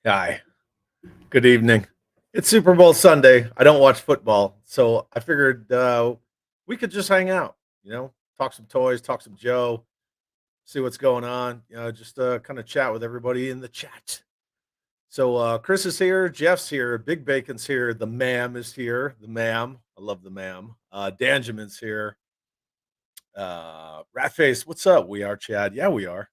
Hi, good evening. It's Super Bowl Sunday. I don't watch football, so I figured we could just hang out, talk some toys, talk some Joe, see what's going on, just kind of chat with everybody in the chat. So Chris is here, Jeff's here, Big Bacon's here, the ma'am is here, the ma'am. I love the ma'am. Danjamin's here. Ratface, what's up? We are Chad. Yeah, we are.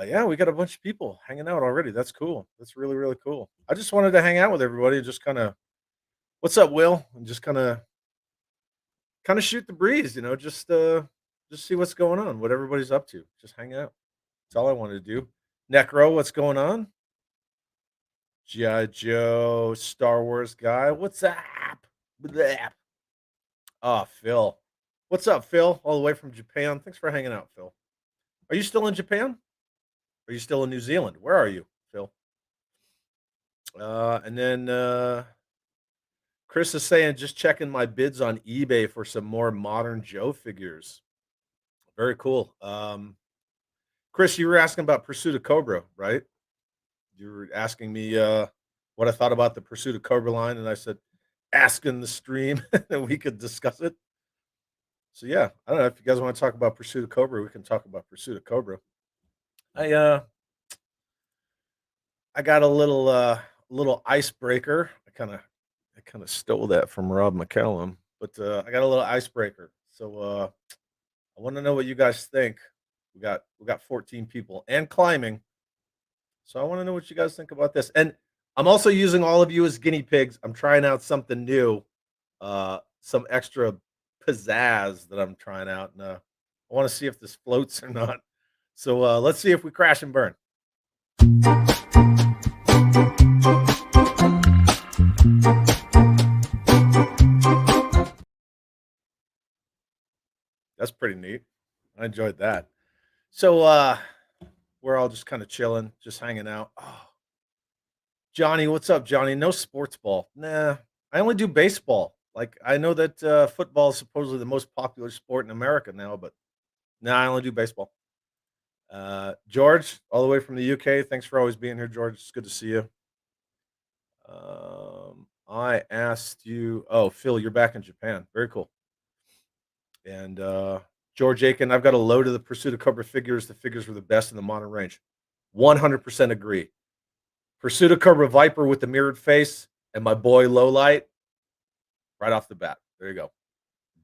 Yeah, we got a bunch of people hanging out already. That's cool. That's really, really cool. I just wanted to hang out with everybody and just kind of, what's up, Will? And just kind of shoot the breeze, just see what's going on, what everybody's up to. Just hang out. That's all I wanted to do. Necro, what's going on? G.I. Joe, Star Wars guy, what's up? Blap. Oh, Phil. What's up, Phil? All the way from Japan. Thanks for hanging out, Phil. Are you still in Japan? Are you still in New Zealand? Where are you, Phil? And then Chris is saying, just checking my bids on eBay for some more modern Joe figures. Very cool. Chris, you were asking about Pursuit of Cobra, right? You were asking me what I thought about the Pursuit of Cobra line, and I said, ask in the stream, and we could discuss it. So yeah, I don't know if you guys want to talk about Pursuit of Cobra, we can talk about Pursuit of Cobra. I uh I got a little icebreaker. I kind of stole that from Rob McCallum, but I got a little icebreaker. So I want to know what you guys think. We got 14 people and climbing. So I want to know what you guys think about this. And I'm also using all of you as guinea pigs. I'm trying out something new, some extra pizzazz that I'm trying out, and I want to see if this floats or not. So let's see if we crash and burn. That's pretty neat. I enjoyed that. So we're all just kind of chilling, just hanging out. Oh, Johnny, what's up, Johnny? No sports ball. Nah, I only do baseball. Like I know that football is supposedly the most popular sport in America now, but nah, I only do baseball. George, all the way from the UK. Thanks for always being here, George. It's good to see you. I asked you. Oh, Phil, you're back in Japan. Very cool. And George Aiken, I've got a load of the Pursuit of Cobra figures. The figures were the best in the modern range. 100% agree. Pursuit of Cobra Viper with the mirrored face and my boy Lowlight right off the bat. There you go.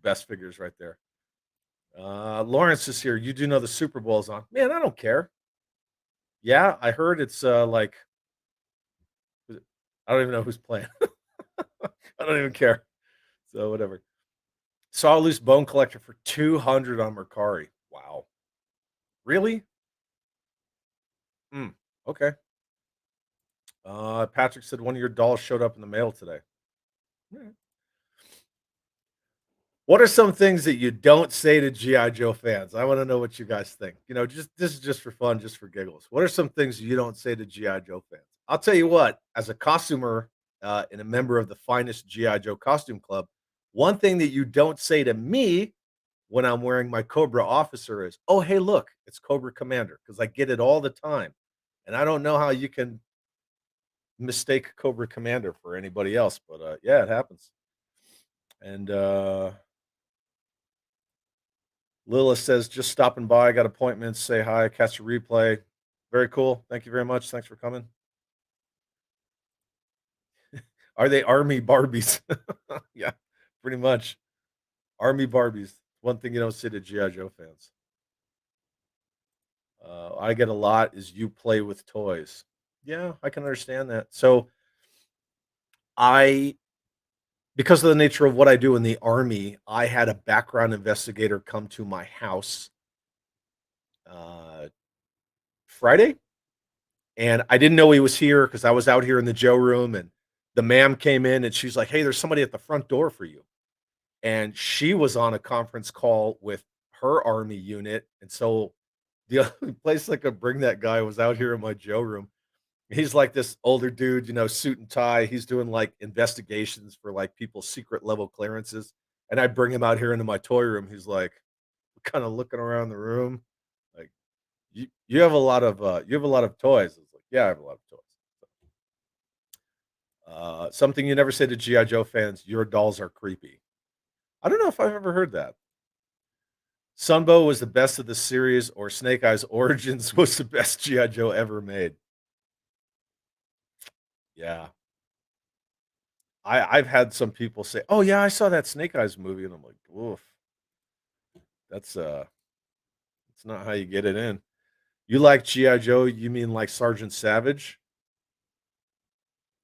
Best figures right there. Lawrence is here. You do know the Super Bowl's on. Man, I don't care. Yeah, I heard it's like I don't even know who's playing. I don't even care. So whatever. Saw a loose bone collector for 200 on Mercari. Wow. Really? Hmm. Okay. Patrick said one of your dolls showed up in the mail today. Alright. What are some things that you don't say to GI Joe fans? I want to know what you guys think. Just this is just for fun, just for giggles. What are some things you don't say to GI Joe fans? I'll tell you what. As a costumer and a member of the finest GI Joe costume club, one thing that you don't say to me when I'm wearing my Cobra officer is, "Oh, hey, look, it's Cobra Commander," because I get it all the time, and I don't know how you can mistake Cobra Commander for anybody else, but yeah, it happens. And Lila says, just stopping by, got appointments, say hi, catch a replay. Very cool. Thank you very much. Thanks for coming. Are they army Barbies? Yeah, pretty much. Army Barbies. One thing you don't say to G.I. Joe fans. I get a lot is you play with toys. Yeah, I can understand that. So I because of the nature of what I do in the army, I had a background investigator come to my house uh Friday, and I didn't know he was here because I was out here in the Joe room, and the ma'am came in and she's like, "Hey, there's somebody at the front door for you." And she was on a conference call with her army unit, and so the only place I could bring that guy was out here in my Joe room. He's like this older dude, suit and tie. He's doing like investigations for like people's secret level clearances. And I bring him out here into my toy room. He's like kind of looking around the room, like you have a lot of toys. It's like, yeah, I have a lot of toys. Something you never say to GI Joe fans: "Your dolls are creepy." I don't know if I've ever heard that. Sunbow was the best of the series, or Snake Eyes Origins was the best GI Joe ever made. Yeah, I've had some people say, "Oh yeah, I saw that Snake Eyes movie," and I'm like, "Oof, that's that's not how you get it in." You like GI Joe? You mean like Sergeant Savage?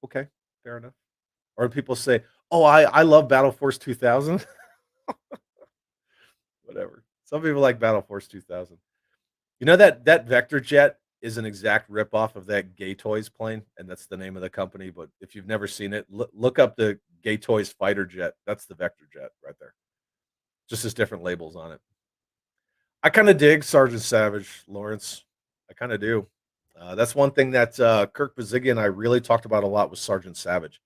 Okay, fair enough. Or people say, "Oh, I love Battle Force 2000." Whatever. Some people like Battle Force 2000. You know that that Vector jet is an exact ripoff of that Gay Toys plane, and that's the name of the company. But if you've never seen it, look up the Gay Toys fighter jet. That's the Vector jet right there. Just as different labels on it. I kind of dig Sergeant Savage, Lawrence. I kind of do. That's one thing that Kirk Baziggy and I really talked about a lot was Sergeant Savage.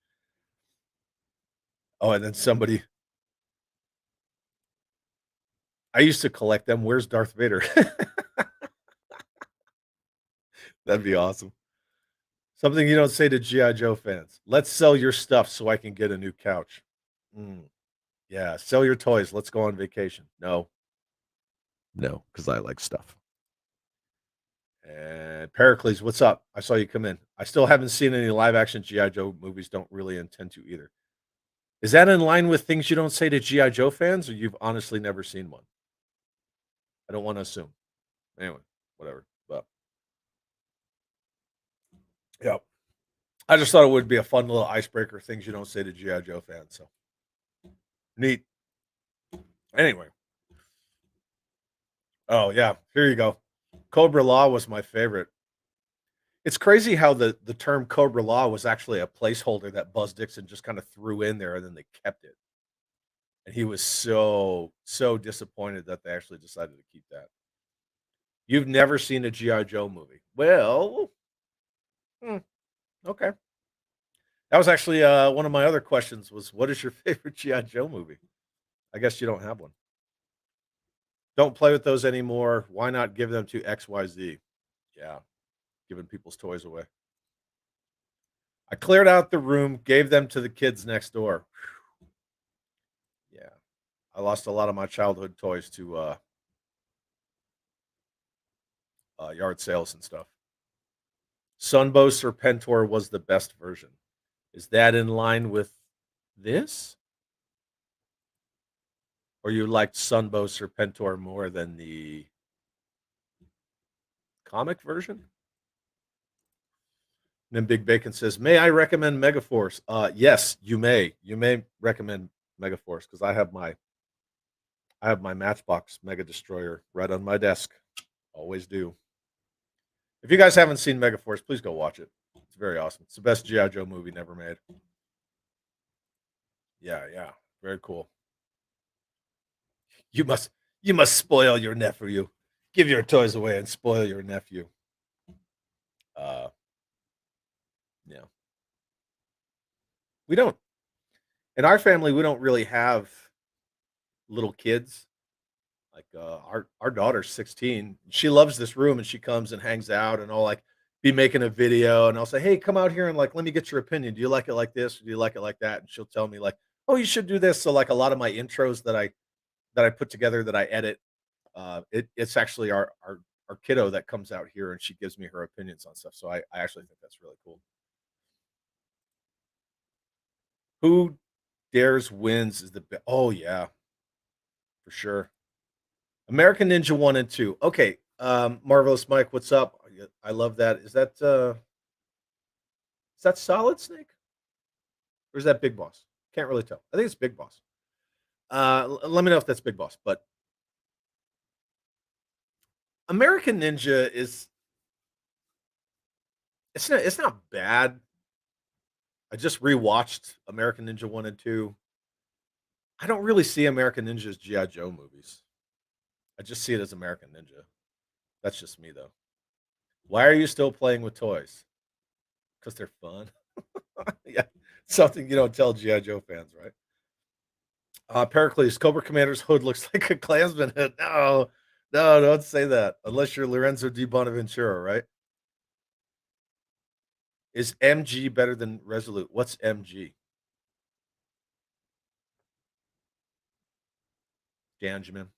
Oh, and then somebody, I used to collect them. Where's Darth Vader? That'd be awesome. Something you don't say to GI Joe fans. Let's sell your stuff so I can get a new couch. Mm, yeah, sell your toys. Let's go on vacation. No, no, because I like stuff. And Pericles, what's up? I saw you come in. I still haven't seen any live action GI Joe movies. Don't really intend to either. Is that in line with things you don't say to GI Joe fans, or you've honestly never seen one? I don't want to assume. Anyway, whatever. But yeah, I just thought it would be a fun little icebreaker. Things you don't say to GI Joe fans. So neat. Anyway, oh yeah, here you go. Cobra Law was my favorite. It's crazy how the term Cobra Law was actually a placeholder that Buzz Dixon just kind of threw in there, and then they kept it. And he was so disappointed that they actually decided to keep that. You've never seen a GI Joe movie? Well, hmm, okay. That was actually one of my other questions. Was what is your favorite GI Joe movie? I guess you don't have one. Don't play with those anymore. Why not give them to XYZ? Yeah, giving people's toys away. I cleared out the room, gave them to the kids next door. Yeah. I lost a lot of my childhood toys to yard sales and stuff. Sunbow Serpentor was the best version. Is that in line with this? Or you liked Sunbow Serpentor more than the comic version? And then Big Bacon says, "May I recommend Megaforce?" Yes, you may. You may recommend Megaforce because I have my Matchbox Mega Destroyer right on my desk. Always do. If you guys haven't seen Megaforce, please go watch it. It's very awesome. It's the best GI Joe movie never made. Yeah, yeah, very cool. You must you must spoil your nephew. Give your toys away and spoil your nephew. Uh, yeah, we don't. In our family, we don't really have little kids. Like our daughter's 16. She loves this room and she comes and hangs out and I'll like be making a video and I'll say, "Hey, come out here and like let me get your opinion. Do you like it like this? Or do you like it like that?" And she'll tell me like, "Oh, you should do this." So like a lot of my intros that I put together that I edit, it's actually our kiddo that comes out here and she gives me her opinions on stuff. So I actually think that's really cool. Who dares wins is the oh yeah, for sure. American Ninja 1 and 2. Okay, Marvelous Mike, what's up? I love that. Is that Solid Snake? Or is that Big Boss? Can't really tell. I think it's Big Boss. Let me know if that's Big Boss. But American Ninja is it's not bad. I just rewatched American Ninja 1 and 2. I don't really see American Ninja as G.I. Joe movies. I just see it as American Ninja. That's just me though. Why are you still playing with toys? Because they're fun. Yeah. Something you don't tell G.I. Joe fans, right? Pericles, Cobra Commander's hood looks like a Klansman hood. No, no, don't say that. Unless you're Lorenzo Di Bonaventura, right? Is MG better than Resolute? What's MG? Ganjamin.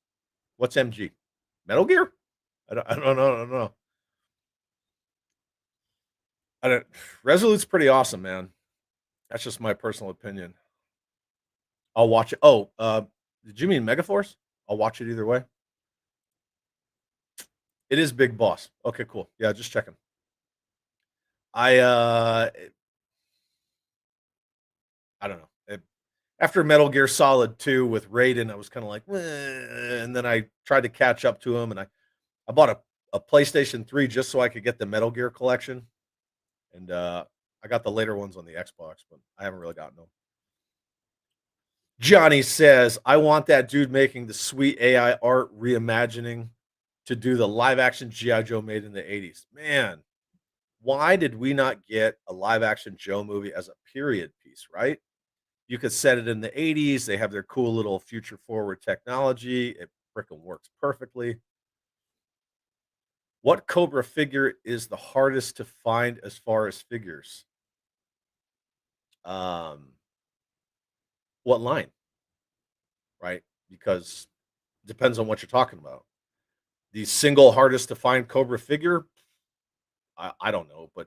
What's MG? Metal Gear? I don't know. I don't Resolute's pretty awesome, man. That's just my personal opinion. I'll watch it. Oh, did you mean Megaforce? I'll watch it either way. It is Big Boss. Okay, cool. Yeah, just checking. I I don't know. After Metal Gear Solid 2 with Raiden, I was kind of like, and then I tried to catch up to him, and I bought a PlayStation 3 just so I could get the Metal Gear collection, and I got the later ones on the Xbox, but I haven't really gotten them. Johnny says, I want that dude making the sweet AI art reimagining to do the live action G.I. Joe made in the 80s. Man, why did we not get a live action Joe movie as a period piece, right? You could set it in the 80s. They have their cool little future forward technology. It freaking works perfectly. What Cobra figure is the hardest to find as far as figures? Um, what line, right? Because depends on what you're talking about. The single hardest to find Cobra figure, I don't know, but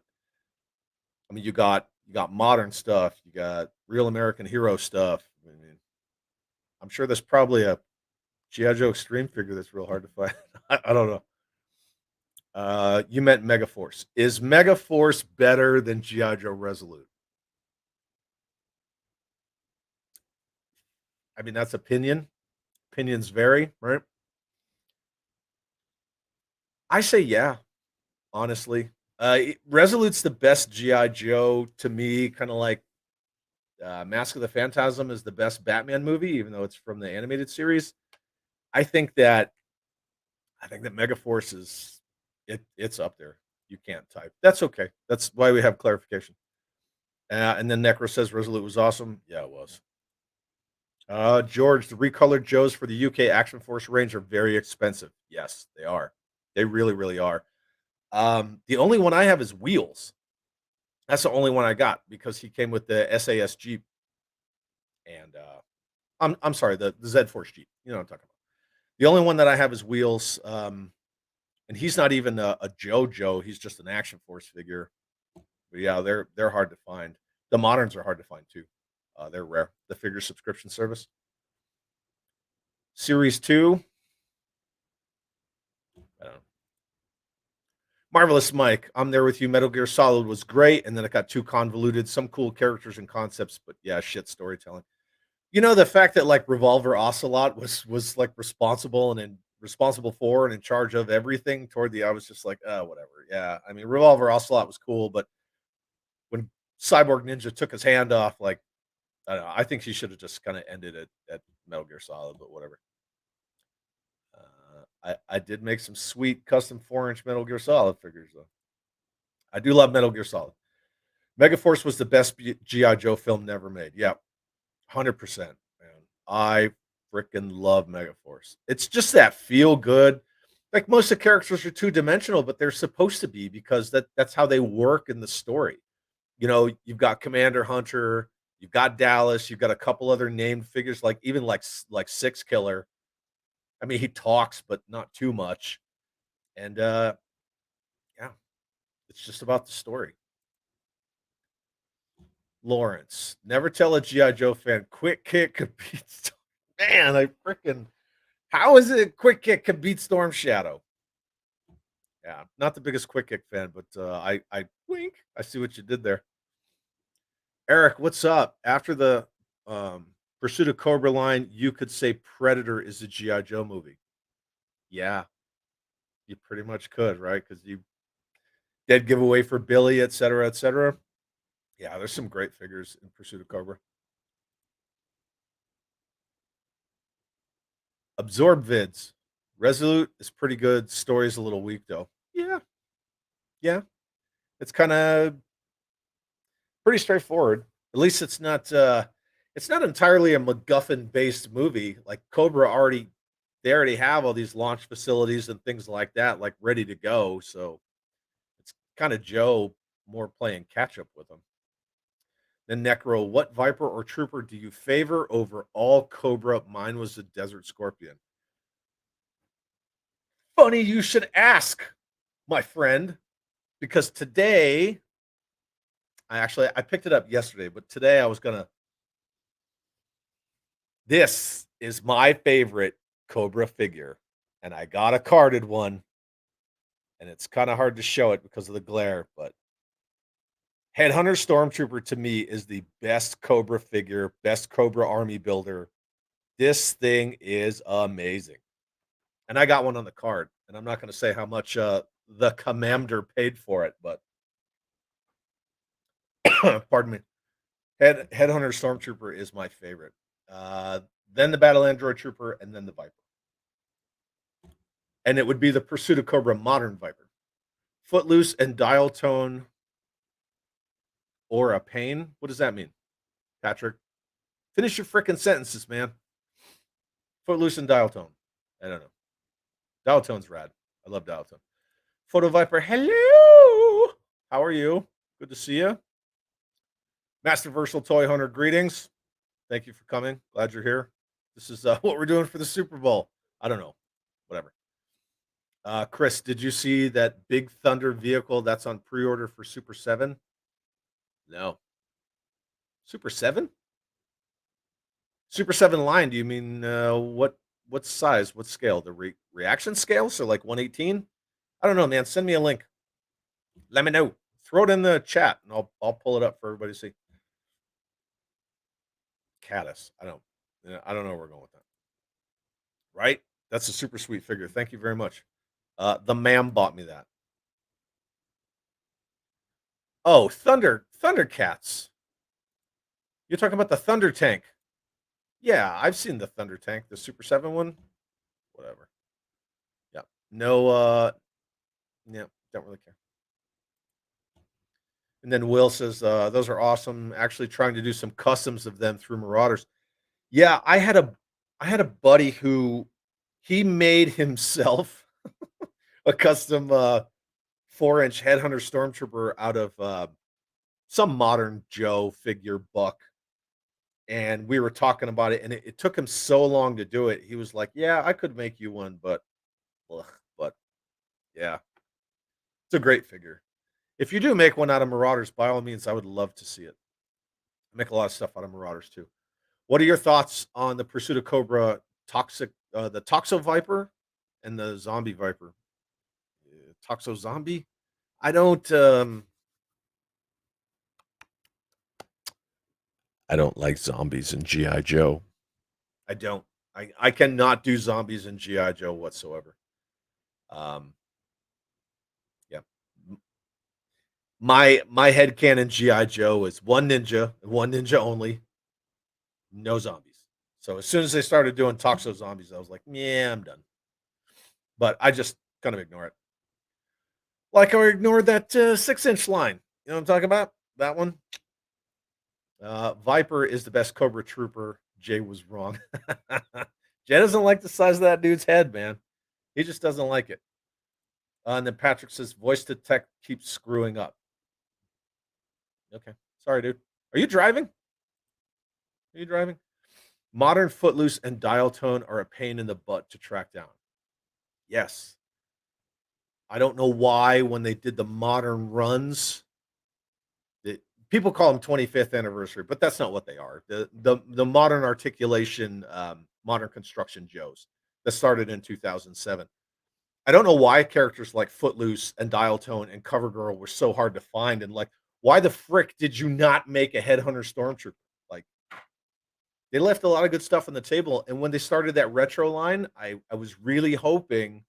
I mean, you got modern stuff, you got real American hero stuff. I mean, I'm sure there's probably a GI Joe Extreme figure that's real hard to find. I don't know. You meant Megaforce. Is Megaforce better than GI Joe Resolute? I mean, that's opinion. Opinions vary, right? I say yeah, honestly. Resolute's the best GI Joe to me. Kind of like Mask of the Phantasm is the best Batman movie, even though it's from the animated series. I think that I think that Megaforce is it's up there. You can't type. That's okay. That's why we have clarification. And then Necro says Resolute was awesome. Yeah, it was. George, the recolored Joes for the UK Action Force range are very expensive. Yes, they are. They really, really are. The only one I have is Wheels. That's the only one I got because he came with the SAS Jeep and I'm sorry, the Z Force Jeep. You know what I'm talking about. The only one that I have is Wheels. And he's not even a JoJo. He's just an Action Force figure. But yeah, they're hard to find. The moderns are hard to find too. They're rare. The figure subscription service. Series 2, uh, Marvelous Mike, I'm there with you. Metal Gear Solid was great, and then it got too convoluted. Some cool characters and concepts, but yeah, shit storytelling. The fact that like Revolver Ocelot was like responsible and responsible for and in charge of everything toward the I was just like, whatever. Yeah. I mean, Revolver Ocelot was cool, but when Cyborg Ninja took his hand off, like, I don't know, I think she should have just kind of ended it at Metal Gear Solid, but whatever. I did make some sweet custom 4-inch Metal Gear Solid figures though. I do love Metal Gear Solid. Megaforce was the best GI Joe film never made. Yeah, 100%, man. I freaking love Megaforce. It's just that feel good. Like most of the characters are two dimensional, but they're supposed to be because that's how they work in the story. You've got Commander Hunter, you've got Dallas, you've got a couple other named figures, like even like Six Killer. I mean, he talks, but not too much. And yeah, it's just about the story. Lawrence, never tell a GI Joe fan Quick Kick could beat. Man, I freaking how is it Quick Kick could beat Storm Shadow? Yeah, not the biggest Quick Kick fan, but I wink. I see what you did there. Eric, what's up? After the Pursuit of Cobra line, you could say Predator is a GI Joe movie. Yeah, you pretty much could, right? Because you dead giveaway for Billy, et cetera, et cetera. Yeah, there's some great figures in Pursuit of Cobra. Absorb vids. Resolute is pretty good. Story's a little weak though. Yeah, yeah. It's kind of pretty straightforward. At least it's not entirely a MacGuffin based movie. Like Cobra they already have all these launch facilities and things like that, like ready to go. So it's kind of Joe more playing catch up with them. Then Necro, what Viper or Trooper do you favor over all Cobra? Mine was the Desert Scorpion. Funny you should ask, my friend, because today I picked it up yesterday, but today I was gonna. This is my favorite Cobra figure, and I got a carded one, and it's kind of hard to show it because of the glare, but Headhunter Stormtrooper to me is the best Cobra figure, best Cobra army builder. This thing is amazing. And I got one on the card, and I'm not going to say how much the commander paid for it, but pardon me. Headhunter Stormtrooper is my favorite. Then the Battle Android Trooper, and then the Viper. And it would be the Pursuit of Cobra Modern Viper. Footloose and Dial Tone or a pain? What does that mean, Patrick? Finish your freaking sentences, man. Footloose and Dial Tone. I don't know. Dial Tone's rad. I love Dial Tone. Photo Viper, hello. How are you? Good to see you. Masterversal Toy Hunter, greetings. Thank you for coming. Glad you're here. This is what we're doing for the Super Bowl. I don't know. Whatever. Chris, did you see that Big Thunder vehicle that's on pre-order for Super 7? No. Super 7? Super 7 line, do you mean what size, what scale? The reaction scale? So like 118? I don't know, man. Send me a link. Let me know. Throw it in the chat and I'll pull it up for everybody to see. Caddis. I don't know where we're going with that. Right? That's a super sweet figure. Thank you very much. The ma'am bought me that. Oh, Thundercats. You're talking about the Thunder Tank. Yeah, I've seen the Thunder Tank, the Super 7 one. Whatever. Yeah. No, yeah, don't really care. And then Will says, those are awesome. Actually trying to do some customs of them through Marauders. Yeah, I had a buddy who he made himself a custom 4-inch Headhunter Stormtrooper out of some modern Joe figure buck. And we were talking about it, and it took him so long to do it. He was like, "Yeah, I could make you one, but, ugh, but yeah, it's a great figure. If you do make one out of Marauders, by all means, I would love to see it. I make a lot of stuff out of Marauders too. What are your thoughts on the Pursuit of Cobra the Toxo Viper and the Zombie Viper? Toxo Zombie? I don't. I don't like zombies in GI Joe. I don't. I cannot do zombies in GI Joe whatsoever. Um, yeah. My headcanon GI Joe is one ninja only, no zombies. So as soon as they started doing Toxo zombies, I was like, yeah, I'm done. But I just kind of ignore it. Like I ignored that 6-inch line. You know what I'm talking about? That one. Viper is the best Cobra Trooper. Jay was wrong. Jay doesn't like the size of that dude's head, man. He just doesn't like it. And then Patrick says, voice to tech keeps screwing up. Okay. Sorry, dude. Are you driving? Are you driving? Modern Footloose and Dial Tone are a pain in the butt to track down. Yes. I don't know why when they did the modern runs, people call them 25th anniversary, but that's not what they are. The modern articulation, modern construction Joes that started in 2007. I don't know why characters like Footloose and Dial Tone and Covergirl were so hard to find, and like, why the frick did you not make a Headhunter Stormtrooper? Like, they left a lot of good stuff on the table, and when they started that retro line, I was really hoping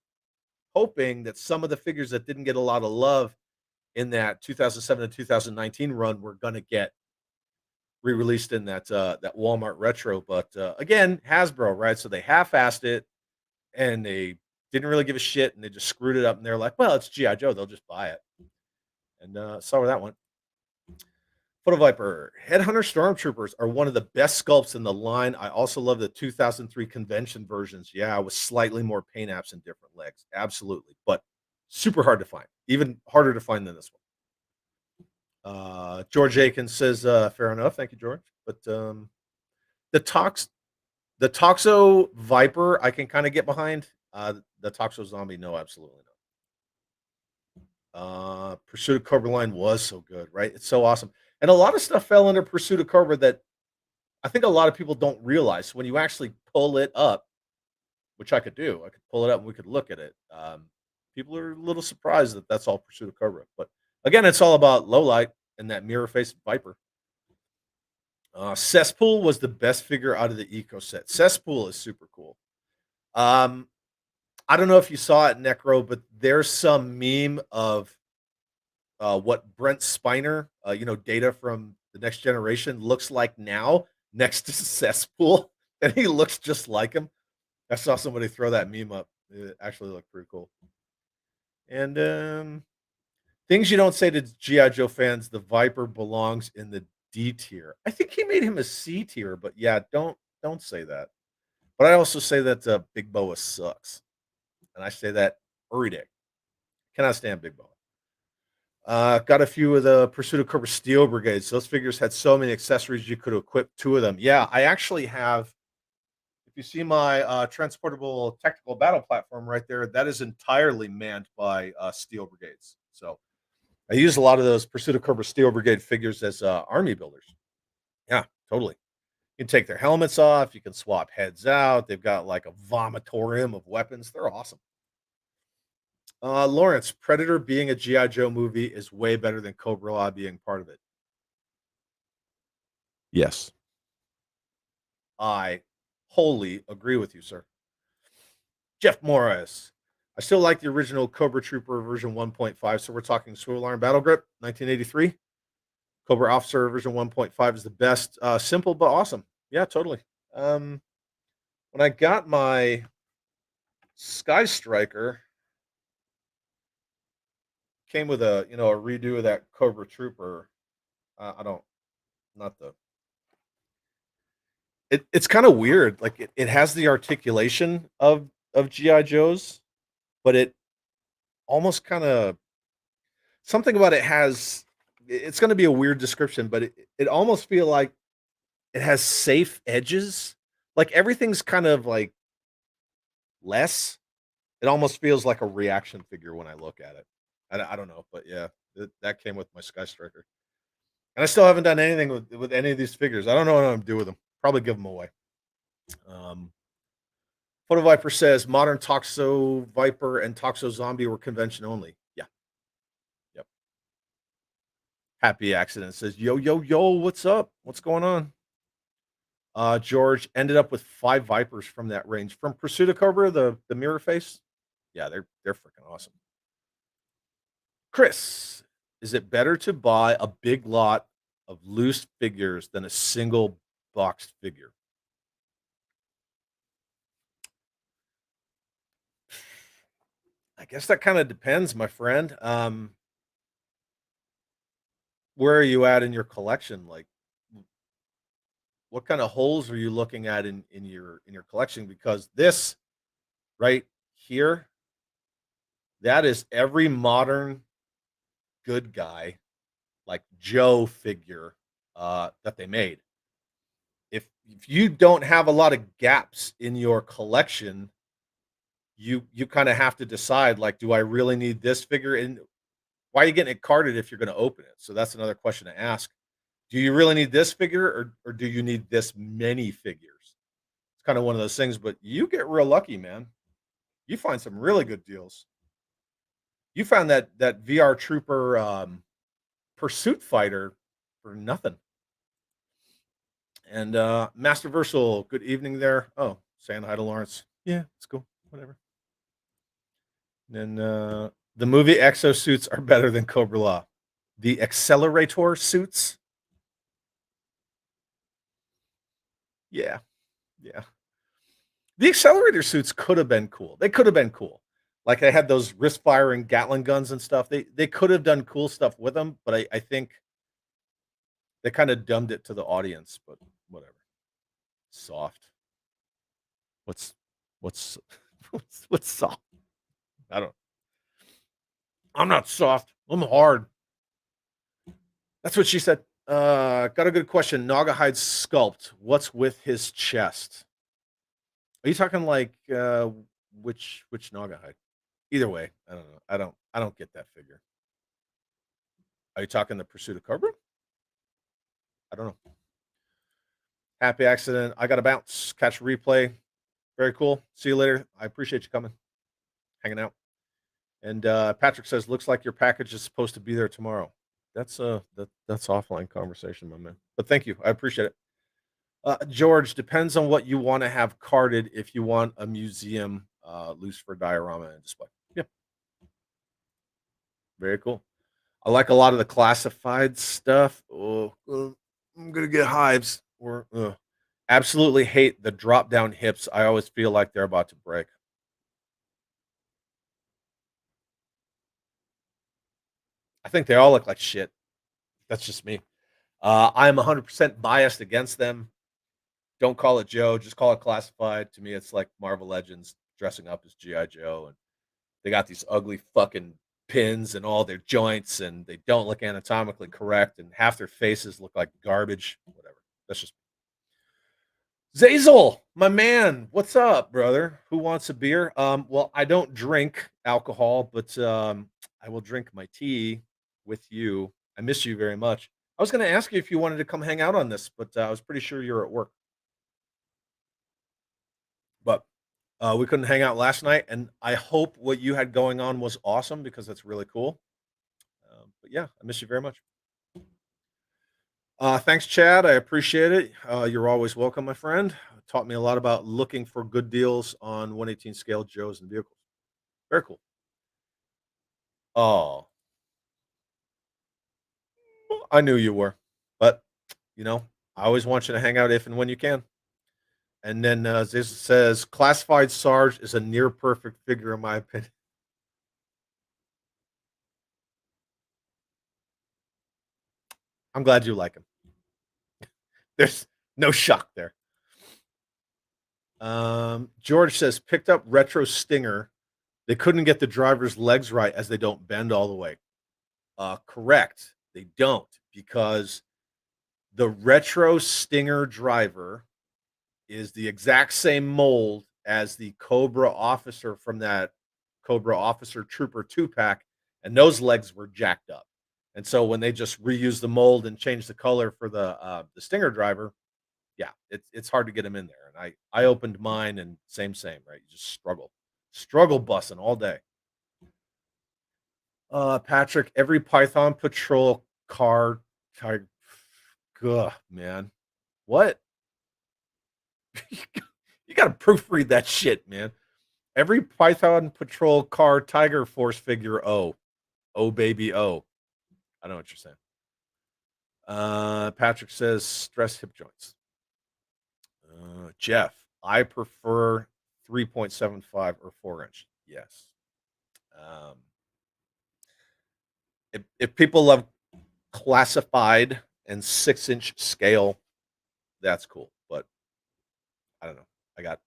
that some of the figures that didn't get a lot of love in that 2007 and 2019 run were going to get re-released in that Walmart retro. But again, Hasbro, right? So they half-assed it, and they didn't really give a shit, and they just screwed it up. And they're like, "Well, it's GI Joe; they'll just buy it." And saw where that went. Photo Viper, Headhunter Stormtroopers are one of the best sculpts in the line. I also love the 2003 convention versions. Yeah, with slightly more paint apps and different legs. Absolutely. But super hard to find. Even harder to find than this one. George Aiken says, fair enough. Thank you, George. But the Tox the Toxo Viper, I can kind of get behind. The Toxo Zombie, no, absolutely not. Pursuit of Cobra Line was so good, right? It's so awesome. And a lot of stuff fell under Pursuit of Cobra that I think a lot of people don't realize when you actually pull it up, which I could do. I could pull it up and we could look at it. People are a little surprised that that's all Pursuit of Cobra. But again, it's all about low light and that mirror face Viper. Cesspool was the best figure out of the Eco set. Cesspool is super cool. Um, I don't know if you saw it, Necro, but there's some meme of what Brent Spiner, Data from the Next Generation looks like now next to Cesspool, and he looks just like him. I saw somebody throw that meme up. It actually looked pretty cool. And things you don't say to GI Joe fans: the Viper belongs in the D tier. I think he made him a C tier, but yeah, don't say that. But I also say that Big Boa sucks, and I say that every day. Cannot stand Big Boa. Got a few of the Pursuit of Cobra Steel Brigades. Those figures had so many accessories you could equip two of them. Yeah, I actually have. If you see my transportable technical battle platform right there, that is entirely manned by Steel Brigades. So I use a lot of those Pursuit of Cobra Steel Brigade figures as army builders. Yeah, totally. You can take their helmets off. You can swap heads out. They've got like a vomitorium of weapons. They're awesome. Lawrence, Predator being a GI Joe movie is way better than Cobra Law being part of it. Yes, I wholly agree with you, sir. Jeff Morris. I still like the original Cobra Trooper version 1.5. So we're talking Swivel Arm Battle Grip, 1983. Cobra Officer version 1.5 is the best. Simple but awesome. Yeah, totally. Um, when I got my Sky Striker, came with a redo of that Cobra Trooper. I don't not the it's kind of weird. Like it has the articulation of GI Joes, but it almost kind of something about it has. It's going to be a weird description, but it almost feel like it has safe edges. Like everything's kind of like less. It almost feels like a reaction figure when I look at it. I don't know, but yeah, that came with my Sky Striker, and I still haven't done anything with any of these figures. I don't know what I'm gonna do with them. Probably give them away. Um, Photo Viper says modern Toxo Viper and Toxo Zombie were convention only. Yeah, yep. Happy Accident says yo yo yo, what's up? What's going on? George ended up with 5 Vipers from that range from Pursuit of Cobra, the mirror face. Yeah, they're freaking awesome. Chris, is it better to buy a big lot of loose figures than a single boxed figure? I guess that kind of depends, my friend. Where are you at in your collection? Like, what kind of holes are you looking at in your collection? Because this right here, that is every modern good guy, like Joe figure that they made. If you don't have a lot of gaps in your collection, you kind of have to decide like, do I really need this figure? And why are you getting it carded if you're going to open it? So that's another question to ask. Do you really need this figure or do you need this many figures? It's kind of one of those things, but you get real lucky, man. You find some really good deals. You found that VR Trooper Pursuit Fighter for nothing. And Master Versal, good evening there. Oh, saying hi to Lawrence. Yeah, it's cool. Whatever. And the movie exosuits are better than Cobra Law. The accelerator suits, yeah, yeah. The accelerator suits could have been cool. They could have been cool. Like they had those wrist firing Gatling guns and stuff. They could have done cool stuff with them, but I think they kind of dumbed it to the audience. But whatever. Soft. What's what's what's soft? I don't. I'm not soft. I'm hard. That's what she said. Got a good question. Naugahyde sculpt. What's with his chest? Are you talking like which Naugahyde? Either way, I don't know. I don't get that figure. Are you talking the Pursuit of Cobra? I don't know. Happy accident. I got to bounce. Catch a replay. Very cool. See you later. I appreciate you coming, hanging out. And Patrick says, looks like your package is supposed to be there tomorrow. That's offline conversation, my man. But thank you. I appreciate it. George, depends on what you want to have carded if you want a museum loose for diorama and display. Yeah, very cool. I like a lot of the classified stuff. Oh, I'm gonna get hives. Or absolutely hate the drop down hips. I always feel like they're about to break. I think they all look like shit. That's just me. I'm 100% biased against them. Don't call it Joe. Just call it classified. To me, it's like Marvel Legends dressing up as GI Joe, and they got these ugly fucking pins and all their joints, and they don't look anatomically correct, and half their faces look like garbage. Whatever. That's just Zazel, my man. What's up, brother? Who wants a beer? Well, I don't drink alcohol, but I will drink my tea with you. I miss you very much. I was going to ask you if you wanted to come hang out on this, but I was pretty sure you're at work. But we couldn't hang out last night, and I hope what you had going on was awesome because that's really cool. But yeah, I miss you very much. Thanks, Chad. I appreciate it. You're always welcome, my friend. Taught me a lot about looking for good deals on 118 scale Joes and vehicles. Very cool. Oh, I knew you were, but you know, I always want you to hang out if and when you can. And then this says classified Sarge is a near perfect figure in my opinion. I'm glad you like him. There's no shock there. George says picked up retro Stinger. They couldn't get the driver's legs right as they don't bend all the way. Correct. They don't because the retro Stinger driver is the exact same mold as the Cobra officer from that Cobra officer trooper 2 pack, and those legs were jacked up. And so when they just reuse the mold and change the color for the Stinger driver, yeah, it's hard to get them in there. And I opened mine and same, right? You just struggle bussing all day. Patrick, every Python Patrol car, car man, what? You got to proofread that shit, man. Every Python Patrol car Tiger Force figure. Oh baby, oh. I know what you're saying. Patrick says stress hip joints. Jeff, I prefer 3.75 or 4 inch. Yes. Um, if people love classified and 6 inch scale, that's cool. But I don't know. I got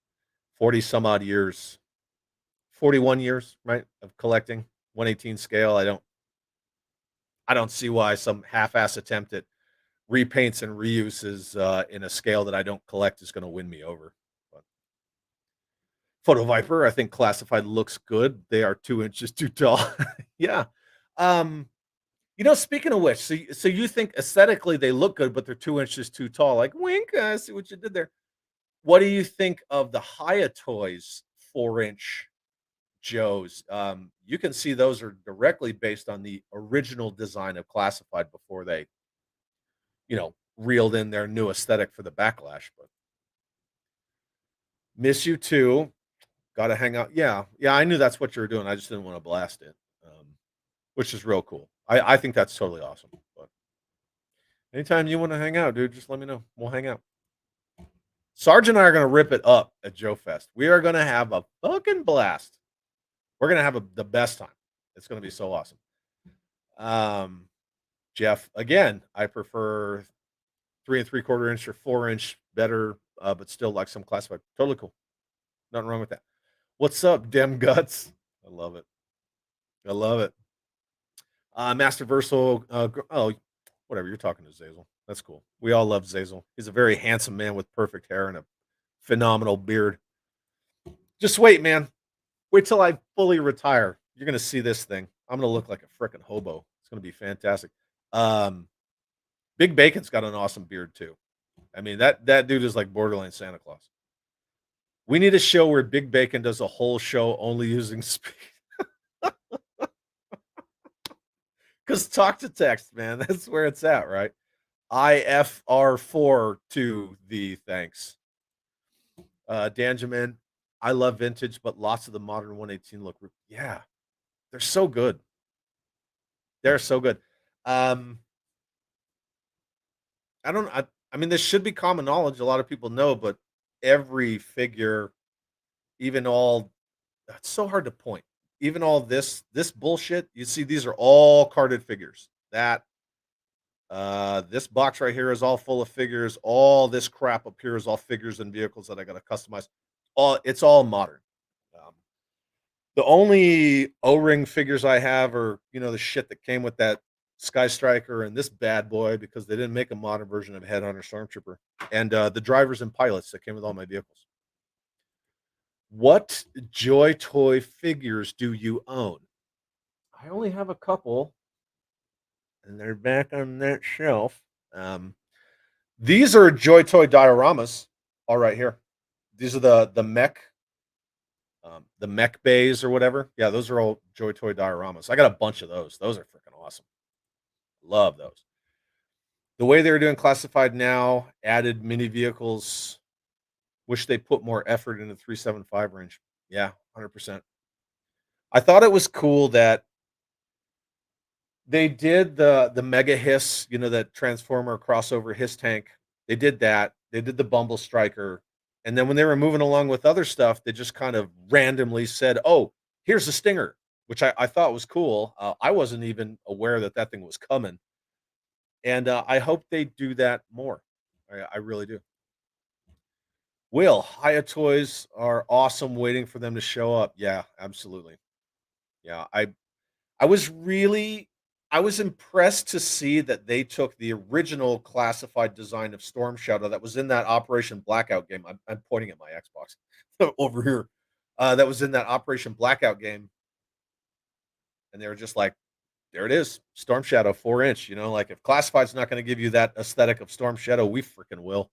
40 some odd years, 41 years, right, of collecting 118 scale. I don't see why some half-ass attempt at repaints and reuses in a scale that I don't collect is going to win me over. But Photo Viper, I think classified looks good. They are 2 inches too tall. Yeah. Um, speaking of which, so you think aesthetically they look good, but they're 2 inches too tall. Like wink, I see what you did there. What do you think of the Haya Toys 4 inch Joes? You can see those are directly based on the original design of classified before they reeled in their new aesthetic for the backlash. But miss you too. Got to hang out. Yeah, yeah. I knew that's what you were doing. I just didn't want to blast it, which is real cool. I think that's totally awesome. But anytime you want to hang out, dude, just let me know. We'll hang out. Sarge and I are going to rip it up at Joe Fest. We are going to have a fucking blast. We're going to have the best time. It's going to be so awesome. Jeff, again, I prefer 3 3/4 inch or 4 inch better, but still like some classified. Totally cool. Nothing wrong with that. What's up, Dem Guts? I love it. I love it. Master Versal. Oh, Whatever, you're talking to Zazel. That's cool. We all love Zazel. He's a very handsome man with perfect hair and a phenomenal beard. Just wait, man. Wait till I fully retire. You're gonna see this thing. I'm gonna look like a freaking hobo. It's gonna be fantastic. Um, Big Bacon's got an awesome beard too. I mean, that dude is like borderline Santa Claus. We need a show where Big Bacon does a whole show only using speed. Because talk to text, man. That's where it's at, right? IFR4 to the thanks. Danjamin, I love vintage, but lots of the modern 118 look. Yeah, they're so good. They're so good. Um, I mean, this should be common knowledge. A lot of people know, but every figure, even all, it's so hard to point. Even all this bullshit. You see, these are all carded figures. This box right here is all full of figures. All this crap up here is all figures and vehicles that I got to customize. It's all modern. Um, the only O-ring figures I have are, the shit that came with that Sky Striker and this bad boy because they didn't make a modern version of Headhunter Stormtrooper and the drivers and pilots that came with all my vehicles. What Joy Toy figures do you own? I only have a couple, and they're back on that shelf. Um, these are Joy Toy dioramas, all right here. These are the mech bays or whatever. Yeah, those are all Joy Toy dioramas. I got a bunch of those. Those are freaking awesome. Love those. The way they're doing classified now, added mini vehicles. Wish they put more effort into 375 range. Yeah, 100%. I thought it was cool that they did the Mega Hiss, that Transformer crossover Hiss tank. They did that. They did the Bumble Striker. And then when they were moving along with other stuff, they just kind of randomly said, "Oh, here's the Stinger," which I thought was cool. I wasn't even aware that that thing was coming. And I hope they do that more. I really do. Will, Hiya Toys are awesome, waiting for them to show up. Yeah, absolutely. Yeah, I was really I was impressed to see that they took the original classified design of Storm Shadow that was in that Operation Blackout game. I'm pointing at my Xbox over here. That was in that Operation Blackout game, and they were just like, "There it is, Storm Shadow 4 inch." Like if classified's not going to give you that aesthetic of Storm Shadow, we freaking will.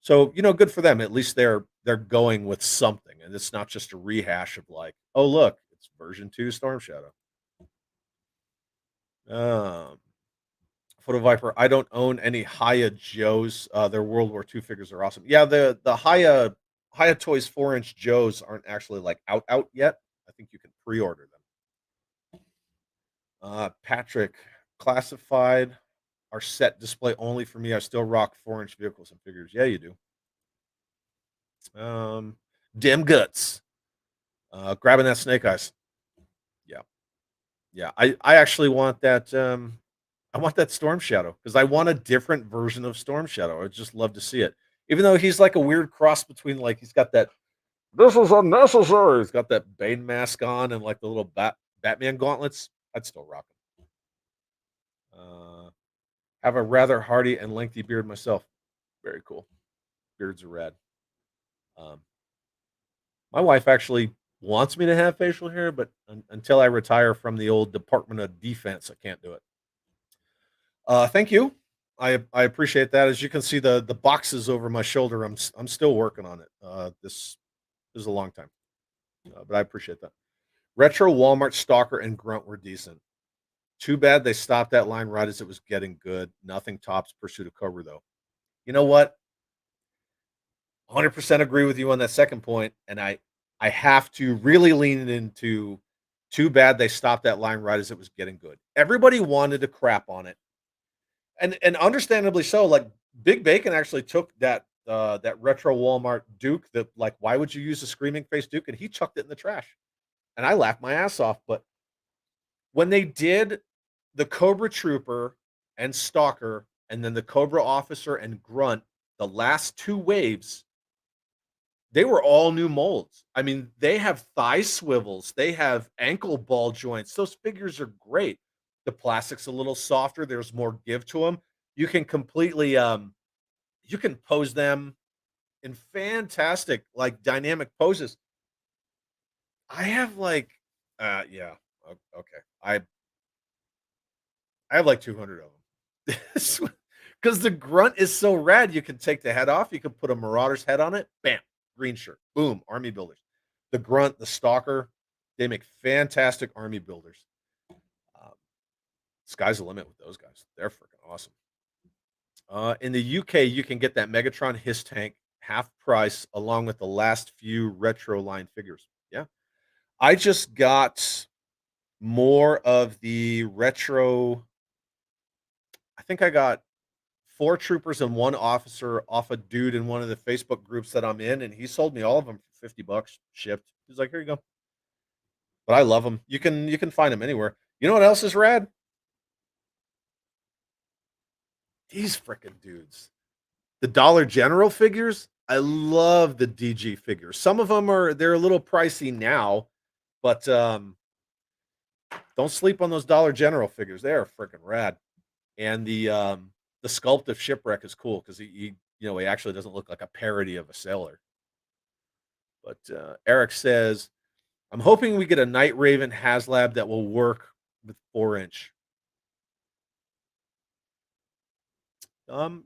So good for them. At least they're going with something, and it's not just a rehash of like, "Oh look, it's version 2 Storm Shadow." Um, Photo Viper, I don't own any Haya Joes. Their World War II figures are awesome. Yeah, the Haya Toys 4 inch Joes aren't actually like out yet. I think you can pre-order them. Patrick, classified are set display only for me. I still rock 4 inch vehicles and figures. Yeah, you do. Um, Dim Guts. Grabbing that Snake Eyes. Yeah, yeah. I actually want that. I want that Storm Shadow because I want a different version of Storm Shadow. I'd just love to see it. Even though he's like a weird cross between like he's got that this is unnecessary. He's got that Bane mask on and like the little Batman gauntlets. I'd still rock him. Have a rather hardy and lengthy beard myself. Very cool. Beards are rad. Um, my wife actually wants me to have facial hair, but until I retire from the old Department of Defense, I can't do it. Thank you. I appreciate that. As you can see, the boxes over my shoulder. I'm still working on it. This is a long time, but I appreciate that. Retro Walmart Stalker and Grunt were decent. Too bad they stopped that line right as it was getting good. Nothing tops Pursuit of Cobra though. You know what? 100% agree with you on that second point, and I have to really lean into. Too bad they stopped that line right as it was getting good. Everybody wanted to crap on it and understandably so. Like Big Bacon actually took that retro Walmart Duke. That like, why would you use a screaming face Duke? And he chucked it in the trash, and I laughed my ass off. But when they did the Cobra Trooper and Stalker, and then the Cobra Officer and Grunt, the last two waves, they were all new molds. I mean, they have thigh swivels, they have ankle ball joints. Those figures are great. The plastic's a little softer, there's more give to them. You can completely, you can pose them in fantastic, like, dynamic poses. I have, like, yeah, okay. I have, like, 200 of them. Because the grunt is so rad, you can take the head off, you can put a marauder's head on it, bam, green shirt, boom, army builders. The grunt, the stalker, they make fantastic army builders. Um, Sky's the limit with those guys. They're freaking awesome. In the UK, you can get that Megatron Hiss tank half price along with the last few retro line figures. Yeah. I just got more of the retro. I think I got 4 troopers and 1 officer off a dude in one of the Facebook groups that I'm in, and he sold me all of them for $50 shipped. He's like, "Here you go." But I love them. You can find them anywhere. You know what else is rad? These freaking dudes. The Dollar General figures, I love the DG figures. Some of them they're a little pricey now, but, don't sleep on those Dollar General figures. They are freaking rad. And the sculpt of Shipwreck is cool because he actually doesn't look like a parody of a sailor. But, Eric says, "I'm hoping we get a Night Raven HasLab that will work with 4-inch."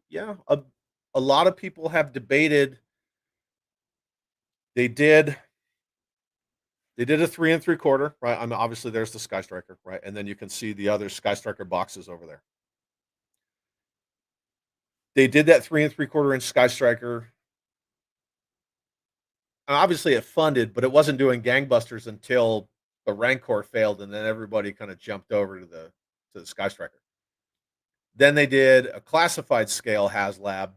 Yeah, a lot of people have debated. They did they did a 3 and 3/4, right? I mean, obviously, there's the Sky Striker, right? And then you can see the other Sky Striker boxes over there. They did that 3 and 3/4 inch Sky Striker. Obviously, it funded, but it wasn't doing gangbusters until the Rancor failed, and then everybody kinda jumped over to the Sky Striker. Then they did a classified scale HasLab.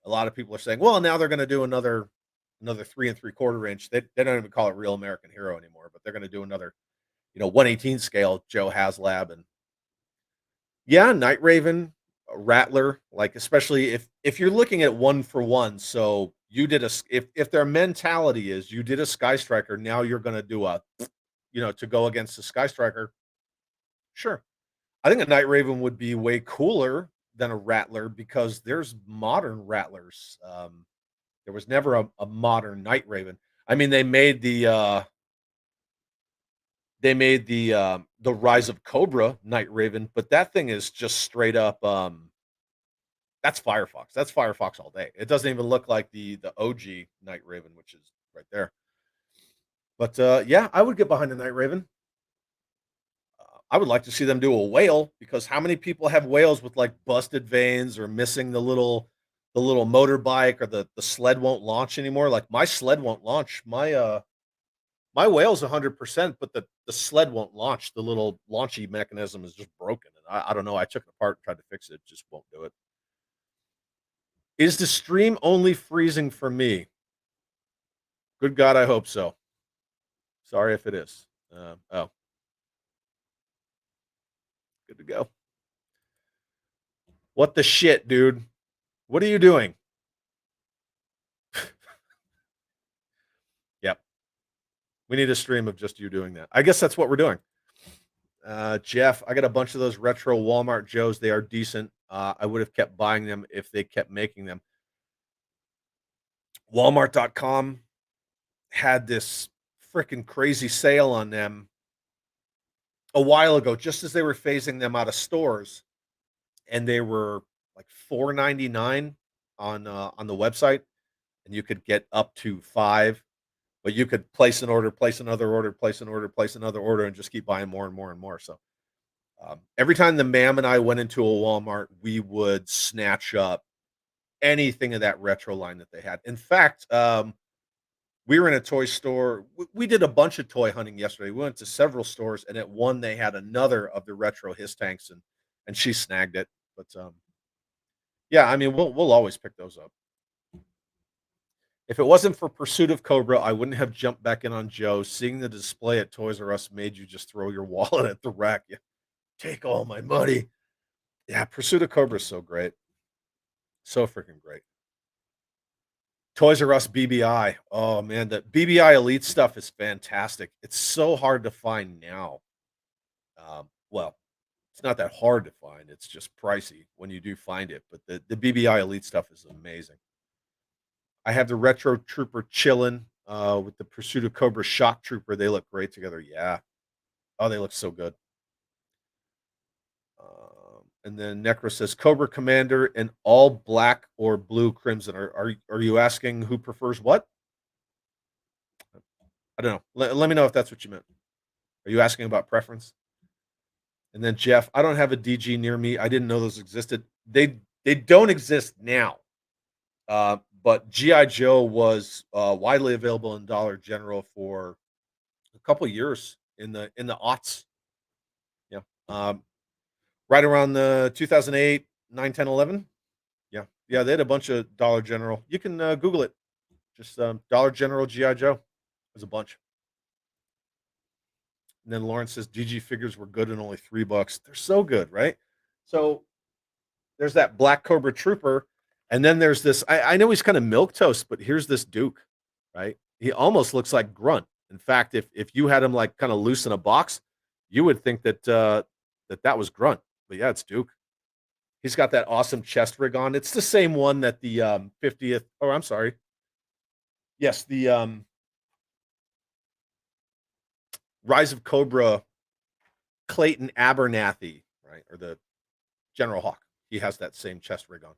A lot of people are saying, "Well, now they're gonna do another 3 and 3/4 inch." They don't even call it Real American Hero anymore, but they're gonna do another, 1/18 scale Joe HasLab. And yeah, Night Raven, Rattler, like, especially if you're looking at one for one, so you did if their mentality is you did a Sky Striker, now you're gonna do to go against the Sky Striker, sure. I think a Night Raven would be way cooler than a Rattler because there's modern Rattlers. There was never a modern Night Raven. I mean, they made the Rise of Cobra Night Raven, but that thing is just straight up, that's Firefox. That's Firefox all day. It doesn't even look like the OG Night Raven, which is right there. But, yeah, I would get behind the Night Raven. I would like to see them do a whale because how many people have whales with, like, busted vanes or missing the little motorbike or the sled won't launch anymore? Like, my sled won't launch. My whale's 100%, but the sled won't launch. The little launchy mechanism is just broken, and I don't know. I took it apart and tried to fix it. Just won't do it. Is the stream only freezing for me? Good God, I hope so. Sorry if it is. Oh, good to go. What the shit, dude? What are you doing? Yep. We need a stream of just you doing that. I guess that's what we're doing. Jeff, I got a bunch of those retro Walmart Joes. They are decent. I would have kept buying them if they kept making them. Walmart.com had this freaking crazy sale on them a while ago, just as they were phasing them out of stores, and they were like 4.99 on the website, and you could get up to 5, but you could place an order, place another order, place an order, place another order, and just keep buying more and more and more. So every time the ma'am and I went into a Walmart, we would snatch up anything of that retro line that they had. In fact, we were in a toy store. We did a bunch of toy hunting yesterday. We went to several stores, and at one they had another of the retro Hiss tanks, and she snagged it. But yeah, I mean, we'll always pick those up. If it wasn't for Pursuit of Cobra, I wouldn't have jumped back in on Joe. Seeing the display at Toys R Us made you just throw your wallet at the rack. Yeah, take all my money. Yeah, Pursuit of Cobra is so great, so freaking great. Toys R Us BBI. Oh man, the BBI Elite stuff is fantastic. It's so hard to find now. Well, It's not that hard to find. It's just pricey when you do find it. But the BBI Elite stuff is amazing. I have the Retro Trooper chillin with the Pursuit of Cobra Shock Trooper. They look great together. Yeah. Oh, they look so good. And then Necro says Cobra Commander in all black or blue crimson. Are you asking who prefers what? I don't know. Let me know if that's what you meant. Are you asking about preference? And then Jeff, I don't have a DG near me. I didn't know those existed. They don't exist now. But GI Joe was widely available in Dollar General for a couple years in the aughts. Yeah. Right around the 2008, 9, 10, 11. Yeah. Yeah, they had a bunch of Dollar General. You can Google it. Just Dollar General GI Joe. There's a bunch. And then Lawrence says DG figures were good and only $3. They're so good, right? So there's that Black Cobra Trooper, and then there's this. I know he's kind of milk toast, but here's this Duke, right? He almost looks like Grunt. In fact, if you had him like kind of loose in a box, you would think that that was Grunt. But yeah, it's Duke. He's got that awesome chest rig on. It's the same one that the 50th. Oh, I'm sorry. Yes, the Rise of Cobra Clayton Abernathy, right, or the General Hawk. He has that same chest rig on.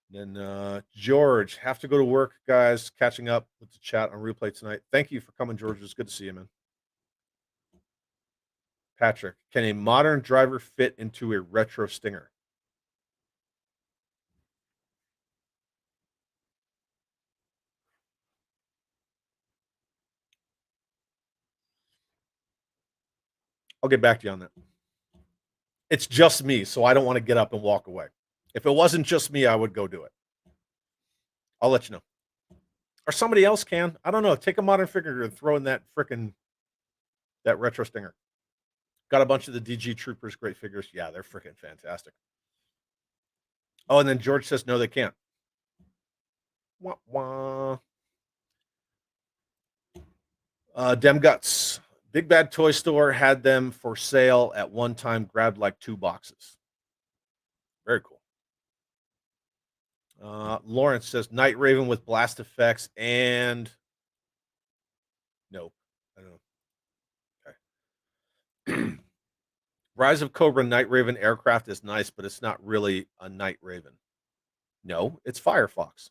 Then George, have to go to work, guys. Catching up with the chat on replay tonight. Thank you for coming, George. It's good to see you, man. Patrick, can a modern driver fit into a retro Stinger? I'll get back to you on that. It's just me, so I don't want to get up and walk away. If it wasn't just me, I would go do it. I'll let you know. Or somebody else can. I don't know. Take a modern figure and throw in that frickin' that retro Stinger. Got a bunch of the DG Troopers, great figures. Yeah, they're freaking fantastic. Oh, and then George says no, they can't. Wah, wah. Dem Guts. Big Bad Toy Store had them for sale at one time, grabbed like 2 boxes. Very cool. Lawrence says Night Raven with blast effects and nope. I don't know. Okay. Rise of Cobra Night Raven aircraft is nice, but it's not really a Night Raven. No, it's Firefox.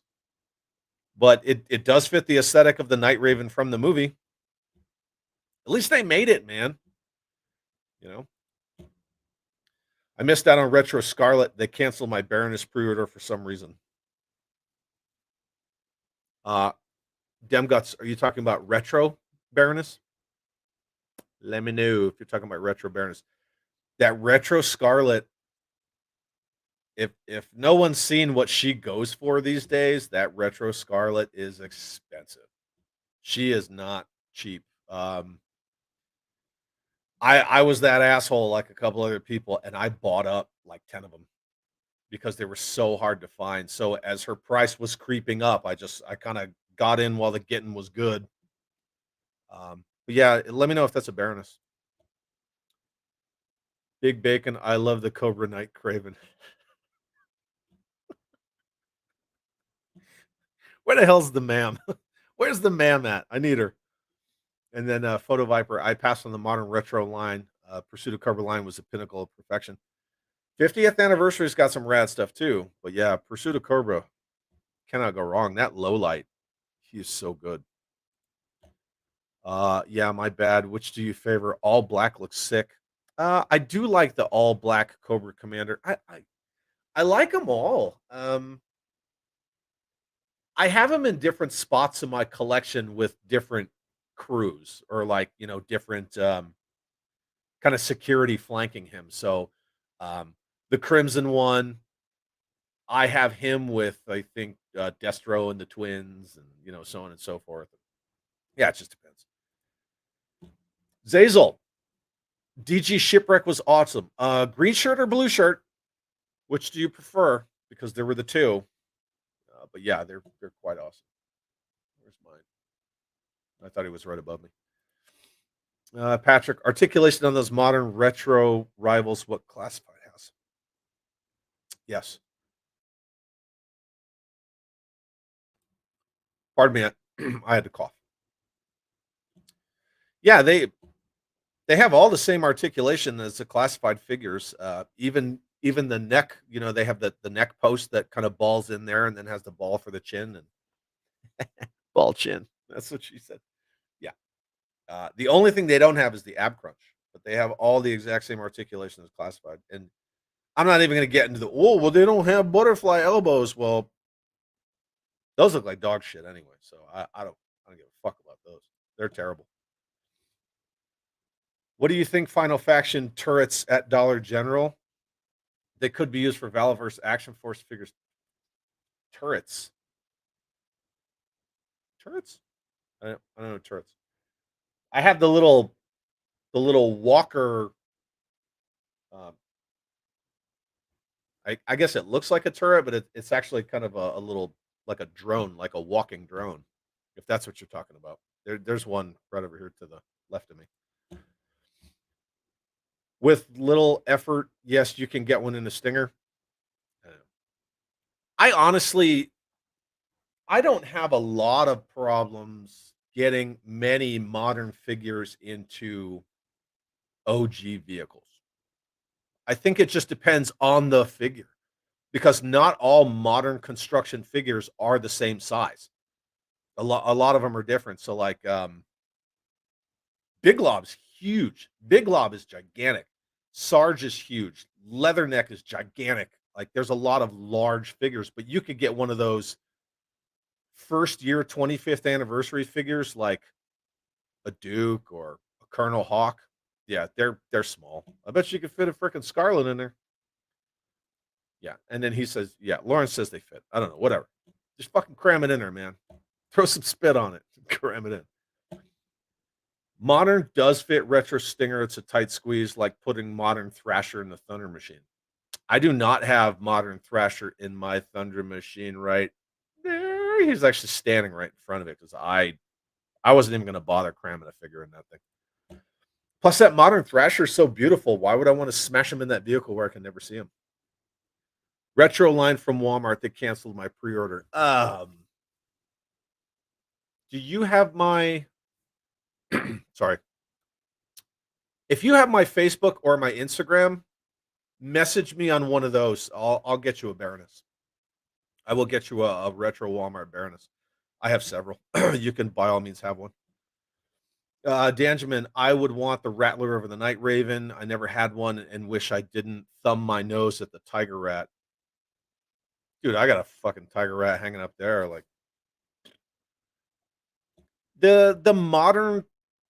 But it does fit the aesthetic of the Night Raven from the movie. At least they made it, man. You know. I missed out on Retro Scarlet. They canceled my Baroness pre-order for some reason. Demguts, are you talking about Retro Baroness? Let me know if you're talking about Retro Baroness. That Retro Scarlet, if no one's seen what she goes for these days, that Retro Scarlet is expensive. She is not cheap. I was that asshole like a couple other people, and I bought up like 10 of them because they were so hard to find. So as her price was creeping up, I kind of got in while the getting was good. But yeah, let me know if that's a Baroness. Big Bacon, I love the Cobra Knight Craven. Where the hell's the ma'am? Where's the ma'am at? I need her. And then Photo Viper, I passed on the modern retro line. Pursuit of Cobra line was the pinnacle of perfection. 50th anniversary's got some rad stuff too. But yeah, Pursuit of Cobra cannot go wrong. That low light, he is so good. Yeah, my bad. Which do you favor? All black looks sick. I do like the all black Cobra Commander. I like them all. I have them in different spots in my collection with different crews or like, different kind of security flanking him. So the Crimson one, I have him with I think Destro and the twins and so on and so forth. Yeah, it just depends. Zazel, DG Shipwreck was awesome. Green shirt or blue shirt? Which do you prefer? Because there were the two. But yeah, they're quite awesome. Where's mine? I thought he was right above me. Patrick, articulation on those modern retro rivals what classified has. Yes. Pardon me. I had to cough. Yeah, they have all the same articulation as the classified figures. Even the neck, they have the neck post that kind of balls in there and then has the ball for the chin and ball chin. That's what she said. Yeah. The only thing they don't have is the ab crunch, but they have all the exact same articulation as classified. And I'm not even going to get into well, they don't have butterfly elbows. Well, those look like dog shit anyway. So I don't give a fuck about those. They're terrible. What do you think Final Faction turrets at Dollar General? They could be used for Valaverse Action Force figures. Turrets. Turrets? I don't know turrets. I have the little walker. Um, I guess it looks like a turret, but it's actually kind of a little like a drone, like a walking drone. If that's what you're talking about, there's one right over here to the left of me. With little effort, yes, you can get one in a stinger. Uh, I honestly, I don't have a lot of problems getting many modern figures into OG vehicles. I think it just depends on the figure because not all modern construction figures are the same size. A lot of them are different. So like Big Lob's huge. Big Lob is gigantic. Sarge is huge. Leatherneck is gigantic. Like there's a lot of large figures, but you could get one of those first year 25th anniversary figures like a Duke or a Colonel Hawk. Yeah, they're small. I bet you could fit a freaking Scarlet in there. Yeah, and then he says, "Yeah." Lawrence says they fit. I don't know. Whatever. Just fucking cram it in there, man. Throw some spit on it. Cram it in. Modern does fit retro Stinger. It's a tight squeeze, like putting modern Thrasher in the Thunder Machine. I do not have modern Thrasher in my Thunder Machine right there. He's actually standing right in front of it because I wasn't even going to bother cramming a figure in that thing. Plus, that modern Thrasher is so beautiful. Why would I want to smash him in that vehicle where I can never see him? Retro line from Walmart that canceled my pre-order. Do you have my? Sorry. If you have my Facebook or my Instagram, message me on one of those. I'll get you a Baroness. I will get you a retro Walmart Baroness. I have several. You can by all means have one. Danjamin, I would want the Rattler over the Night Raven. I never had one and wish I didn't thumb my nose at the Tiger Rat. Dude, I got a fucking Tiger Rat hanging up there. Like the modern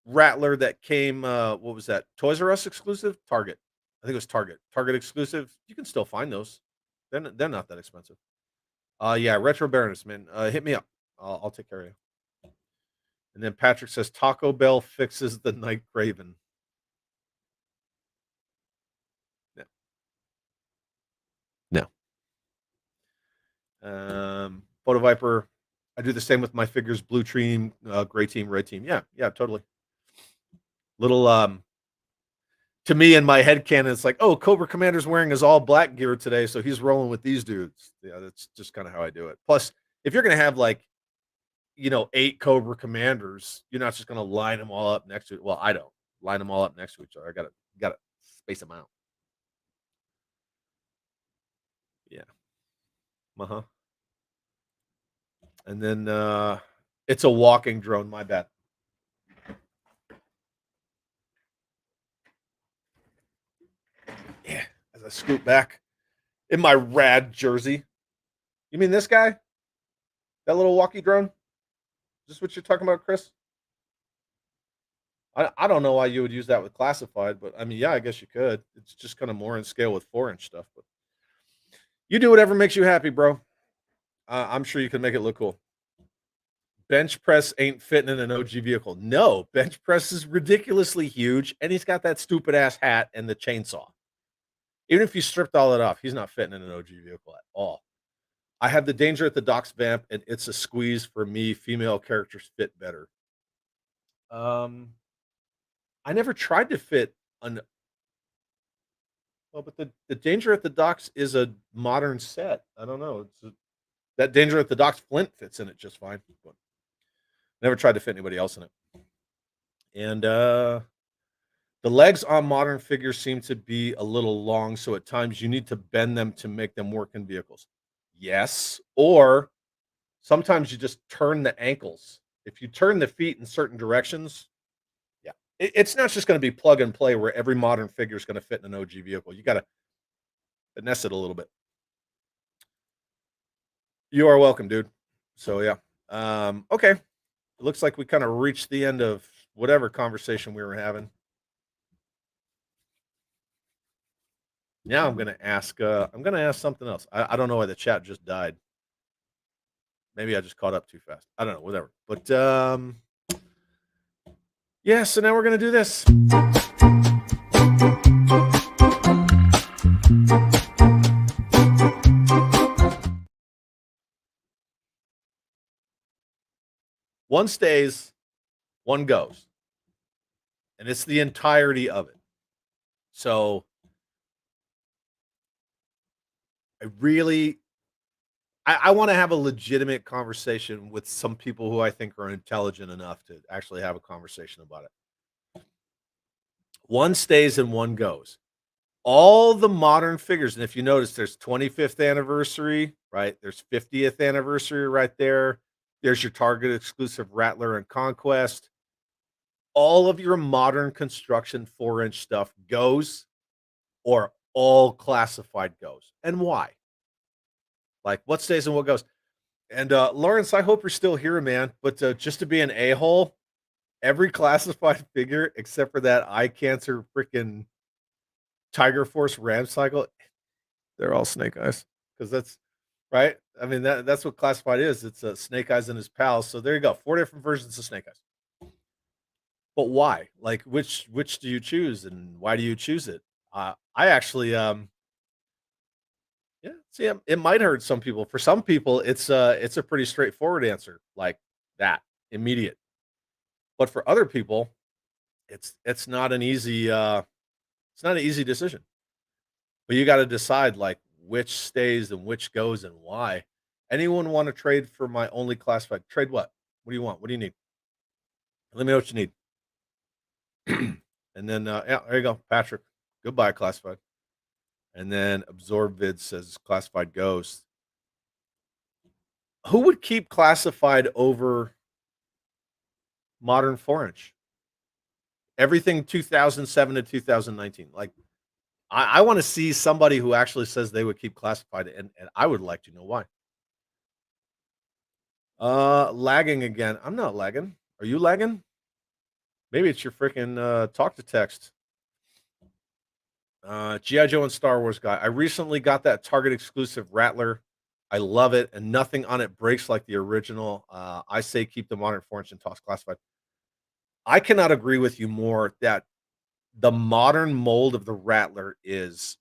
Rattler that came, what was that? Toys R Us exclusive? Target. I think it was Target. Target exclusive. You can still find those. They're not that expensive. Yeah, Retro Baroness, man. Hit me up. I'll take care of you. And then Patrick says Taco Bell fixes the Night Raven. No. No. Photo Viper. I do the same with my figures, blue team, gray team, red team. Yeah, yeah, totally. Little to me in my head canon, it's like, oh, Cobra Commander's wearing his all black gear today, so he's rolling with these dudes. Yeah, that's just kind of how I do it. Plus, if you're gonna have like, 8 Cobra Commanders, you're not just gonna line them all up next to it. Well, I don't line them all up next to each other. I gotta space them out. Yeah. Uh-huh. And then it's a walking drone, my bad. Yeah, as I scoot back in my rad jersey. You mean this guy? That little walkie drone? Is this what you're talking about, Chris? I don't know why you would use that with classified, but I mean, yeah, I guess you could. It's just kind of more in scale with 4-inch stuff, but you do whatever makes you happy, bro. I'm sure you can make it look cool. Bench press ain't fitting in an OG vehicle. No, bench press is ridiculously huge, and he's got that stupid ass hat and the chainsaw. Even if you stripped all that off, he's not fitting in an OG vehicle at all. I have the Danger at the Docks vamp, and it's a squeeze for me. Female characters fit better. Um, I never tried to fit an well, but the Danger at the Docks is a modern set. I don't know. That Danger at the Docks Flint fits in it just fine, but never tried to fit anybody else in it. And the legs on modern figures seem to be a little long, so at times you need to bend them to make them work in vehicles. Yes, or sometimes you just turn the ankles. If you turn the feet in certain directions, yeah, it's not just going to be plug and play where every modern figure is going to fit in an OG vehicle. You got to finesse it a little bit. You are welcome, dude. So yeah, okay. It looks like we kind of reached the end of whatever conversation we were having. Now I'm gonna ask. I'm gonna ask something else. I don't know why the chat just died. Maybe I just caught up too fast. I don't know. Whatever. But yeah. So now we're gonna do this. One stays, one goes, and it's the entirety of it. So I really, I want to have a legitimate conversation with some people who I think are intelligent enough to actually have a conversation about it. One stays and one goes. All the modern figures, and if you notice, there's 25th anniversary, right? There's 50th anniversary right there. There's your Target exclusive Rattler and Conquest. All of your modern construction 4-inch stuff goes, or all classified goes. And why? Like what stays and what goes. And Lawrence, I hope you're still here, man. But just to be an a-hole, every classified figure except for that eye cancer freaking Tiger Force Ram cycle, they're all Snake Eyes. Because that's right. I mean, that's what classified is. It's Snake Eyes and his pals. So there you go. 4 different versions of Snake Eyes. But why? Like which do you choose and why do you choose it? I actually yeah, see it might hurt some people. For some people it's a pretty straightforward answer like that, immediate. But for other people, it's not an easy it's not an easy decision. But you got to decide like which stays and which goes and why. Anyone want to trade for my only classified? Trade what? What do you want? What do you need? Let me know what you need. And then yeah, there you go, Patrick. Goodbye, classified. And then Absorb Vid says classified ghost. Who would keep classified over modern 4-inch? Everything 2007 to 2019. Like I want to see somebody who actually says they would keep classified, and I would like to know why. Lagging again. I'm not lagging. Are you lagging? Maybe it's your freaking talk to text. GI Joe and Star Wars guy. I recently got that Target exclusive Rattler. I love it, and nothing on it breaks like the original. I say keep the modern 4-inch and toss classified. I cannot agree with you more that the modern mold of the Rattler is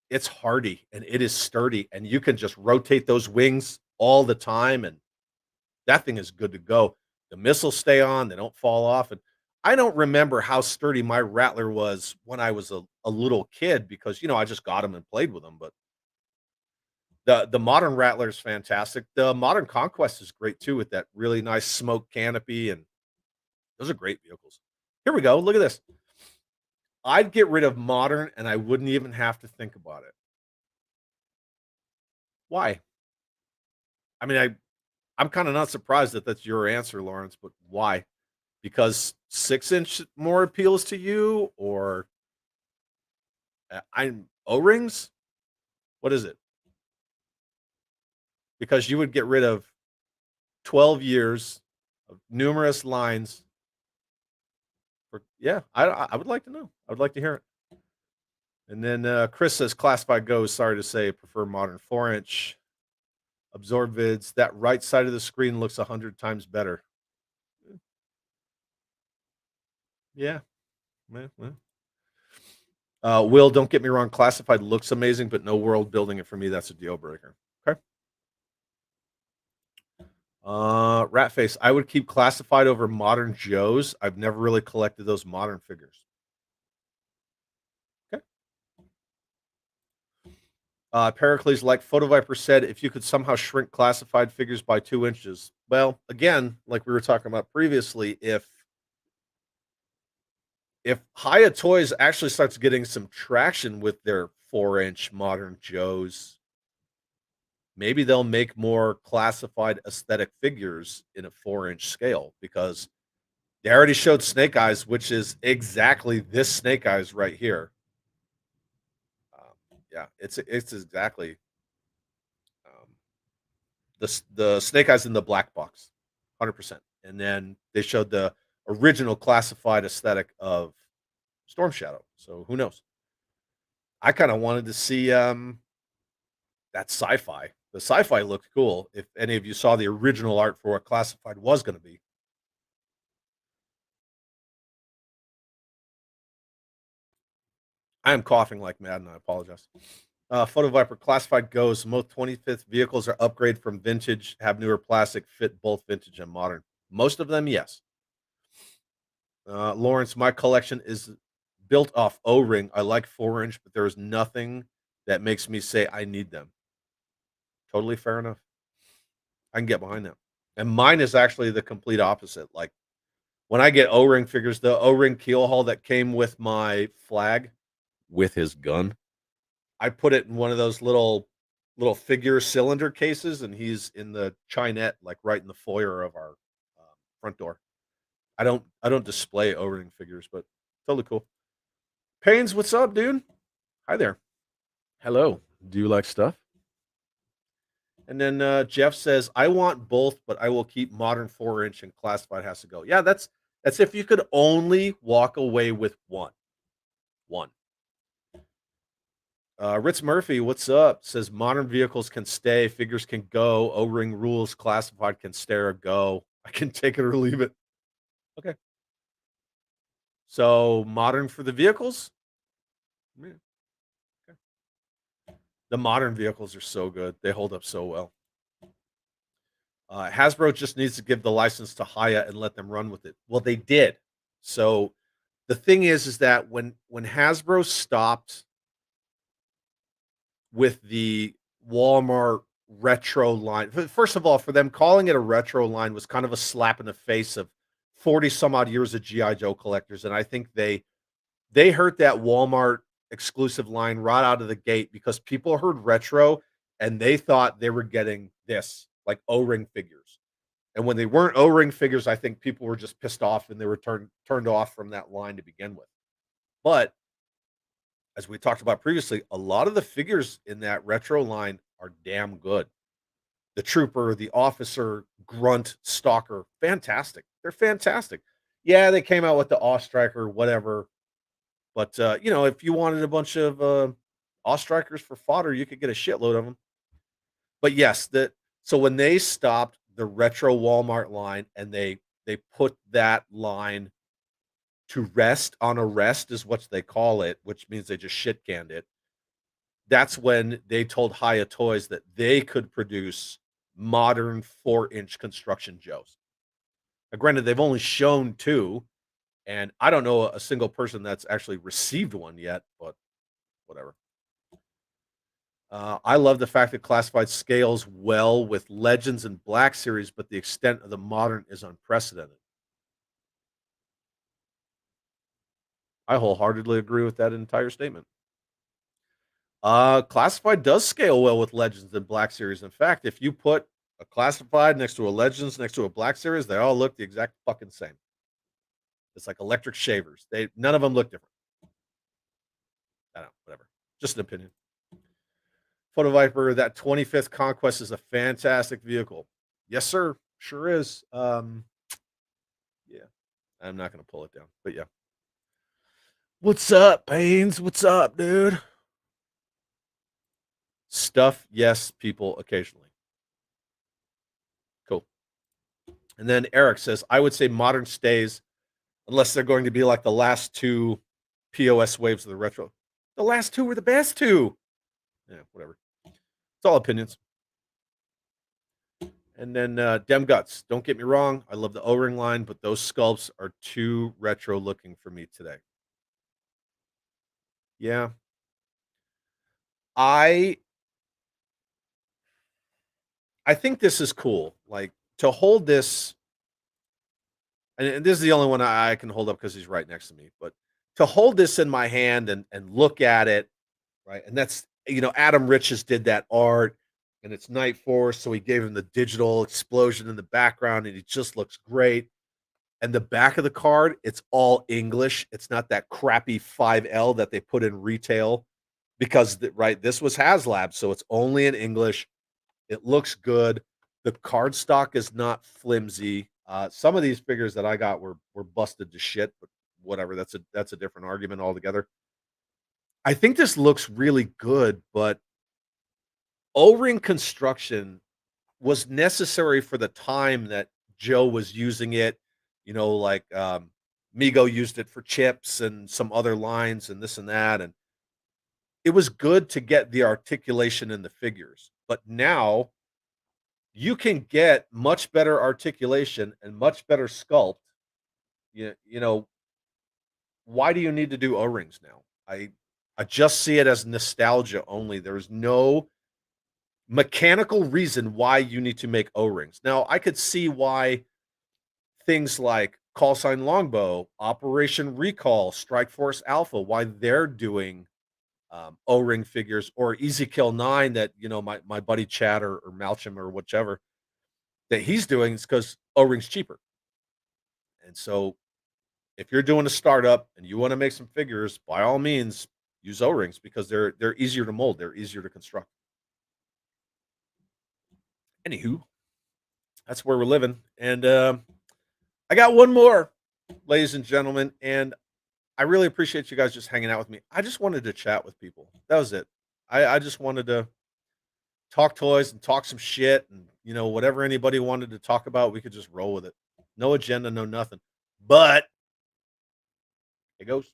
it's hardy and it is sturdy, and you can just rotate those wings all the time, and that thing is good to go. The missiles stay on, they don't fall off. And I don't remember how sturdy my Rattler was when I was a little kid because I just got them and played with them. But the modern Rattler is fantastic. The modern Conquest is great too with that really nice smoke canopy, and those are great vehicles. Here we go. Look at this. I'd get rid of modern and I wouldn't even have to think about it. Why? I mean, I'm kind of not surprised that that's your answer, Lawrence, but why? Because 6-inch more appeals to you, or I'm O-rings? What is it? Because you would get rid of 12 years of numerous lines for yeah, I would like to know. I would like to hear it. And then Chris says classified goes, sorry to say, prefer modern 4-inch. Absorb vids. That right side of the screen looks 100 times better. Yeah. Yeah, well. Will, don't get me wrong. Classified looks amazing, but no world building it for me. That's a deal breaker. Okay. Ratface. I would keep classified over modern Joes. I've never really collected those modern figures. Pericles, like Photo Viper said, if you could somehow shrink classified figures by 2 inches. Well, again, like we were talking about previously, if Haya Toys actually starts getting some traction with their 4-inch modern Joes, maybe they'll make more classified aesthetic figures in a 4-inch scale because they already showed Snake Eyes, which is exactly this Snake Eyes right here. Yeah, it's exactly um, the Snake Eyes in the black box, 100%. And then they showed the original classified aesthetic of Storm Shadow. So who knows? I kind of wanted to see that sci-fi. The sci-fi looked cool. If any of you saw the original art for what classified was going to be, I am coughing like mad, and I apologize. Photo Viper Classified goes. Most 25th vehicles are upgrade from vintage, have newer plastic, fit both vintage and modern. Most of them, yes. Lawrence, my collection is built off O-ring. I like 4-inch, but there is nothing that makes me say I need them. Totally fair enough. I can get behind that. And mine is actually the complete opposite. Like when I get O-ring figures, the O-ring keel haul that came with my flag with his gun, I put it in one of those little figure cylinder cases, and he's in the chinette, like right in the foyer of our front door. I don't display O-ring figures, but totally cool. Pains, what's up, dude? Hi there. Hello. Do you like stuff? And then Jeff says, I want both, but I will keep modern 4-inch and classified has to go. Yeah, that's if you could only walk away with one. One. Ritz Murphy, what's up? Says modern vehicles can stay, figures can go, O-ring rules, classified can stare, go. I can take it or leave it. Okay. So modern for the vehicles? Yeah, okay. The modern vehicles are so good. They hold up so well. Hasbro just needs to give the license to Haya and let them run with it. Well, they did. So the thing is that when Hasbro stopped with the Walmart retro line, first of all, for them calling it a retro line was kind of a slap in the face of 40 some odd years of GI Joe collectors, and I think they hurt that Walmart exclusive line right out of the gate because people heard retro and they thought they were getting this like O-ring figures. And when they weren't O-ring figures, I think people were just pissed off and they were turned off from that line to begin with. But as we talked about previously, a lot of the figures in that retro line are damn good. The trooper, the officer, grunt, stalker, fantastic. They're fantastic. Yeah, they came out with the Ostriker, whatever. But if you wanted a bunch of Ostrikers for fodder, you could get a shitload of them. But yes, so when they stopped the retro Walmart line and they put that line to rest on a rest is what they call it, which means they just shit canned it. That's when they told Haya Toys that they could produce modern 4-inch construction Joes. Now, granted, they've only shown two, and I don't know a single person that's actually received one yet, but whatever. I love the fact that classified scales well with Legends and Black Series, but the extent of the modern is unprecedented. I wholeheartedly agree with that entire statement. Classified does scale well with Legends and Black Series. In fact, if you put a Classified next to a Legends next to a Black Series, they all look the exact fucking same. It's like electric shavers. None of them look different. I don't know, whatever. Just an opinion. Photo Viper, that 25th Conquest is a fantastic vehicle. Yes, sir. Sure is. Yeah. I'm not gonna pull it down, but yeah. What's up, Pains? What's up, dude? Stuff, yes, people occasionally. Cool. And then Eric says, I would say modern stays unless they're going to be like the last two POS waves of the retro. The last two were the best two. Yeah, whatever. It's all opinions. And then Dem Guts. Don't get me wrong. I love the O-ring line, but those sculpts are too retro looking for me today. Yeah. I I think this is cool. Like to hold this, and this is the only one I can hold up because he's right next to me. But to hold this in my hand and look at it, right? And that's Adam Riches did that art, and it's Night Force, so he gave him the digital explosion in the background, and he just looks great. And the back of the card, it's all English. It's not that crappy 5L that they put in retail because right, this was HasLab, so it's only in English. It looks good. The card stock is not flimsy. Some of these figures that I got were busted to shit, but whatever. That's a different argument altogether. I think this looks really good, but O-ring construction was necessary for the time that Joe was using it. Like Mego used it for chips and some other lines and this and that. And it was good to get the articulation in the figures. But now you can get much better articulation and much better sculpt. You know, why do you need to do O-rings now? I just see it as nostalgia only. There's no mechanical reason why you need to make O-rings. Now, I could see why things like Call Sign Longbow, Operation Recall, Strike Force Alpha, why they're doing O-ring figures, or Easy Kill 9 that my buddy Chad or Malcham or whichever that he's doing is because O-ring's cheaper. And so if you're doing a startup and you want to make some figures, by all means use O-rings because they're easier to mold, they're easier to construct. Anywho, that's where we're living. And I got one more, ladies and gentlemen, and I really appreciate you guys just hanging out with me. I just wanted to chat with people. That was it. I just wanted to talk toys and talk some shit, and whatever anybody wanted to talk about, we could just roll with it. No agenda, no nothing. But it goes.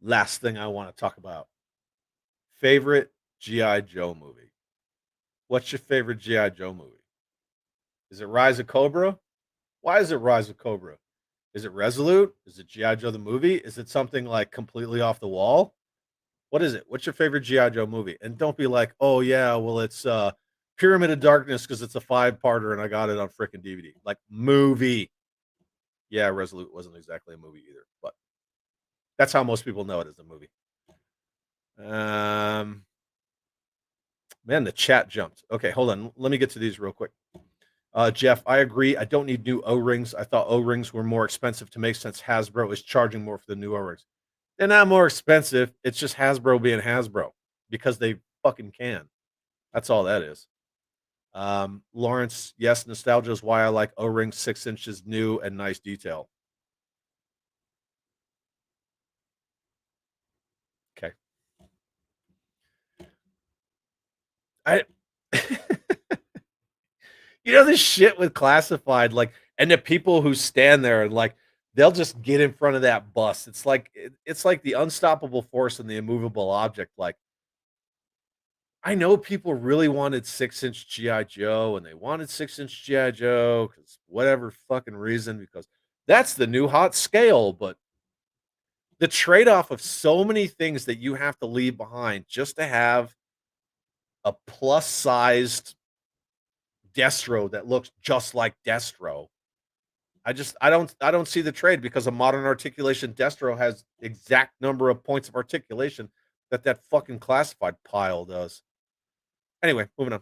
Last thing I want to talk about. Favorite G.I. Joe movie. What's your favorite G.I. Joe movie? Is it Rise of Cobra? Why is it Rise of Cobra? Is it Resolute? Is it G.I. Joe the movie? Is it something like completely off the wall? What is it? What's your favorite G.I. Joe movie? And don't be like, oh yeah, well it's Pyramid of Darkness because it's a 5-parter and I got it on freaking DVD. Like movie. Yeah, Resolute wasn't exactly a movie either, but that's how most people know it as a movie. Man, the chat jumped. Okay, hold on. Let me get to these real quick. Jeff, I agree. I don't need new O-rings. I thought O-rings were more expensive to make since Hasbro is charging more for the new O-rings. They're not more expensive. It's just Hasbro being Hasbro because they fucking can. That's all that is. Lawrence, yes, nostalgia is why I like O-rings, 6 inches new and nice detail. Okay. I this shit with classified, like, and the people who stand there and like they'll just get in front of that bus. It's like the unstoppable force and the immovable object. Like, I know people really wanted 6-inch GI Joe, and they wanted 6-inch GI Joe because whatever fucking reason, because that's the new hot scale. But the trade off of so many things that you have to leave behind just to have a plus sized Destro that looks just like Destro. I don't see the trade because a modern articulation Destro has exact number of points of articulation that fucking classified pile does. Anyway, moving on.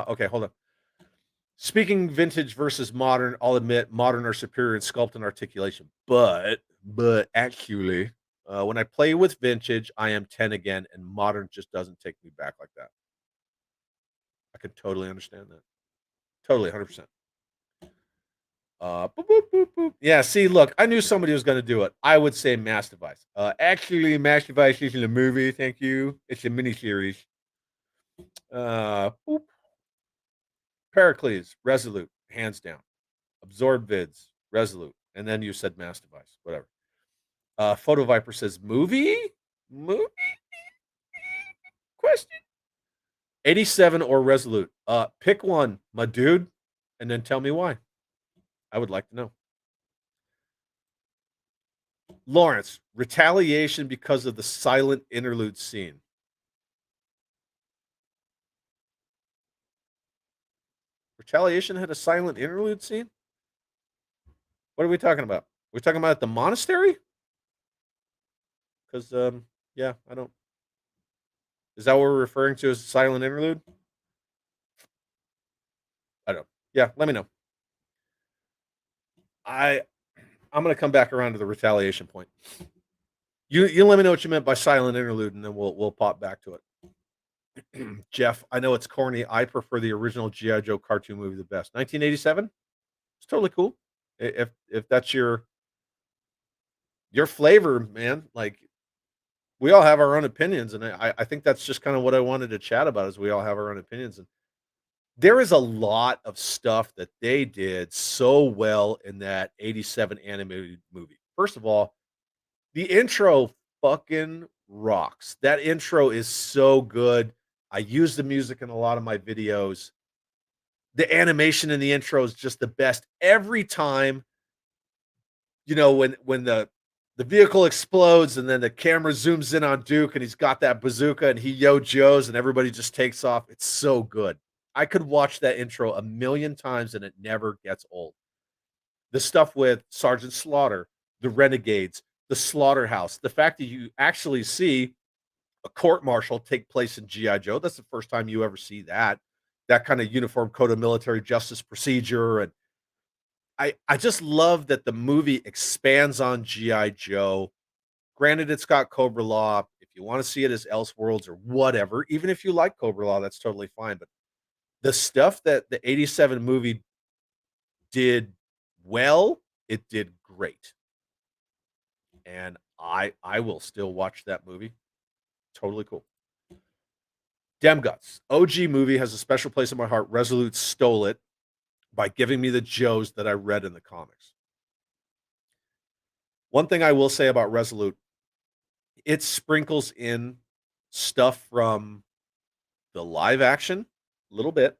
Okay, hold on. Speaking vintage versus modern, I'll admit modern are superior in sculpt and articulation, but actually, when I play with vintage, I am 10 again, and modern just doesn't take me back like that. I could totally understand that. Totally, 100%. Boop, boop, boop, boop. Yeah, see, look, I knew somebody was going to do it. I would say Mass Device. Actually, Mass Device isn't a movie. Thank you. It's a miniseries. Boop. Pericles, Resolute, hands down. Absorb Vids, Resolute, and then you said Mass Device, whatever. Photo Viper says movie, movie question. 87 or Resolute. Pick one, my dude, and then tell me why. I would like to know. Lawrence, retaliation because of the silent interlude scene. Retaliation had a silent interlude scene? What are we talking about? We're talking about the monastery? 'Cause, yeah, I don't is that what we're referring to as a silent interlude? I don't yeah, let me know. I I'm gonna come back around to the retaliation point. You let me know what you meant by silent interlude, and then we'll pop back to it. Jeff, I know it's corny. I prefer the original G.I. Joe cartoon movie the best. 1987? It's totally cool. If that's your flavor, man, like, we all have our own opinions, and I think that's just kinda what I wanted to chat about is we all have our own opinions, and there is a lot of stuff that they did so well in that '87 animated movie. First of all, the intro fucking rocks. That intro is so good. I use the music in a lot of my videos. The animation in the intro is just the best. Every time, when the vehicle explodes and then the camera zooms in on Duke and he's got that bazooka and he yo-joes and everybody just takes off. It's so good. I could watch that intro a million times and it never gets old. The stuff with Sergeant Slaughter, the Renegades, the Slaughterhouse, the fact that you actually see a court martial take place in GI Joe. That's the first time you ever see that. That kind of uniform code of military justice procedure, and I just love that the movie expands on GI Joe. Granted, it's got Cobra Law. If you want to see it as Elseworlds or whatever, even if you like Cobra Law, that's totally fine. But the stuff that the '87 movie did well, it did great, and I will still watch that movie. Totally cool. Dem Guts. OG movie has a special place in my heart. Resolute stole it by giving me the Joes that I read in the comics. One thing I will say about Resolute, it sprinkles in stuff from the live action, a little bit.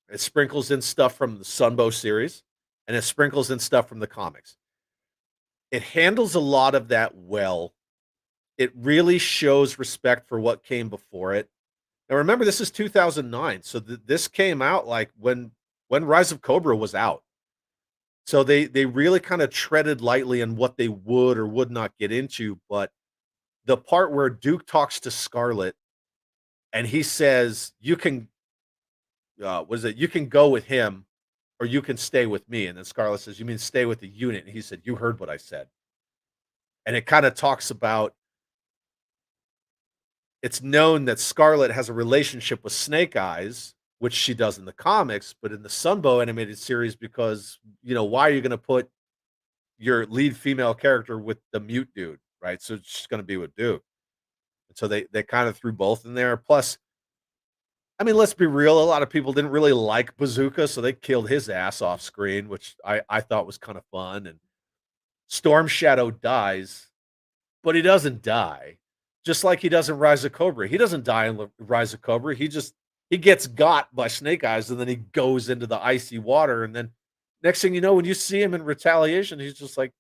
It sprinkles in stuff from the Sunbow series, and it sprinkles in stuff from the comics. It handles a lot of that well. It really shows respect for what came before it. Now remember, this is 2009, so this came out like when Rise of Cobra was out. So they really kind of treaded lightly in what they would or would not get into, but the part where Duke talks to Scarlet and he says, "You can what is it? You can go with him or you can stay with me." And then Scarlet says, "You mean stay with the unit?" And he said, "You heard what I said." And it kind of talks about it's known that Scarlet has a relationship with Snake Eyes, which she does in the comics, but in the Sunbow animated series, because why are you going to put your lead female character with the mute dude, right? So she's going to be with Duke. And so they kind of threw both in there. Plus, I mean, let's be real. A lot of people didn't really like Bazooka, so they killed his ass off screen, which I thought was kind of fun. And Storm Shadow dies, but he doesn't die. Just like he doesn't Rise of Cobra. He doesn't die in Rise of Cobra. He gets got by Snake Eyes and then he goes into the icy water. And then next thing you know, when you see him in Retaliation, he's just like,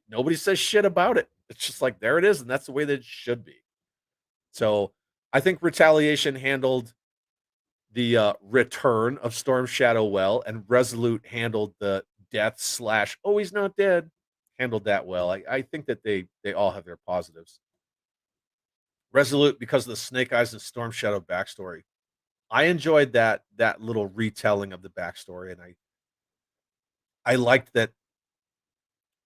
nobody says shit about it. It's just like, there it is. And that's the way that it should be. So I think Retaliation handled the return of Storm Shadow well, and Resolute handled the death slash, oh, he's not dead, handled that well. I think that they all have their positives. Resolute, because of the Snake Eyes and Storm Shadow backstory. I enjoyed that little retelling of the backstory, and I liked that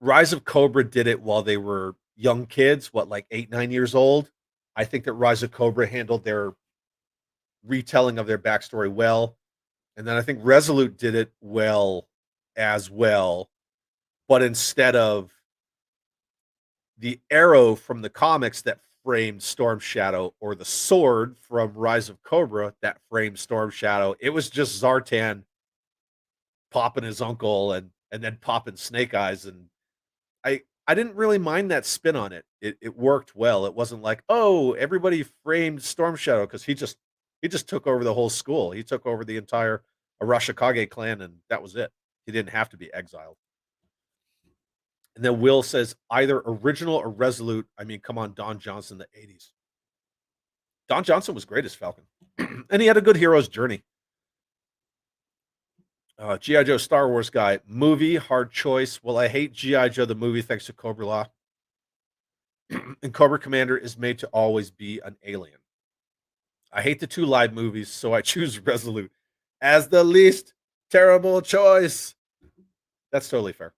Rise of Cobra did it while they were young kids, what, like 8, 9 years old? I think that Rise of Cobra handled their retelling of their backstory well, and then I think Resolute did it well as well, but instead of the arrow from the comics that framed Storm Shadow or the sword from Rise of Cobra that framed Storm Shadow, it was just Zartan popping his uncle and then popping Snake Eyes, and I didn't really mind that spin on it. It worked well. It wasn't like, "Oh, everybody framed Storm Shadow because he just took over the whole school. He took over the entire Arashikage clan, and that was it. He didn't have to be exiled." And then Will says either original or Resolute. I mean, come on, Don Johnson, the '80s. Don Johnson was great as Falcon, and he had a good hero's journey. GI Joe Star Wars guy movie hard choice. Well, I hate GI Joe the movie thanks to Cobra Law, and Cobra Commander is made to always be an alien. I hate the two live movies, so I choose Resolute as the least terrible choice. That's totally fair.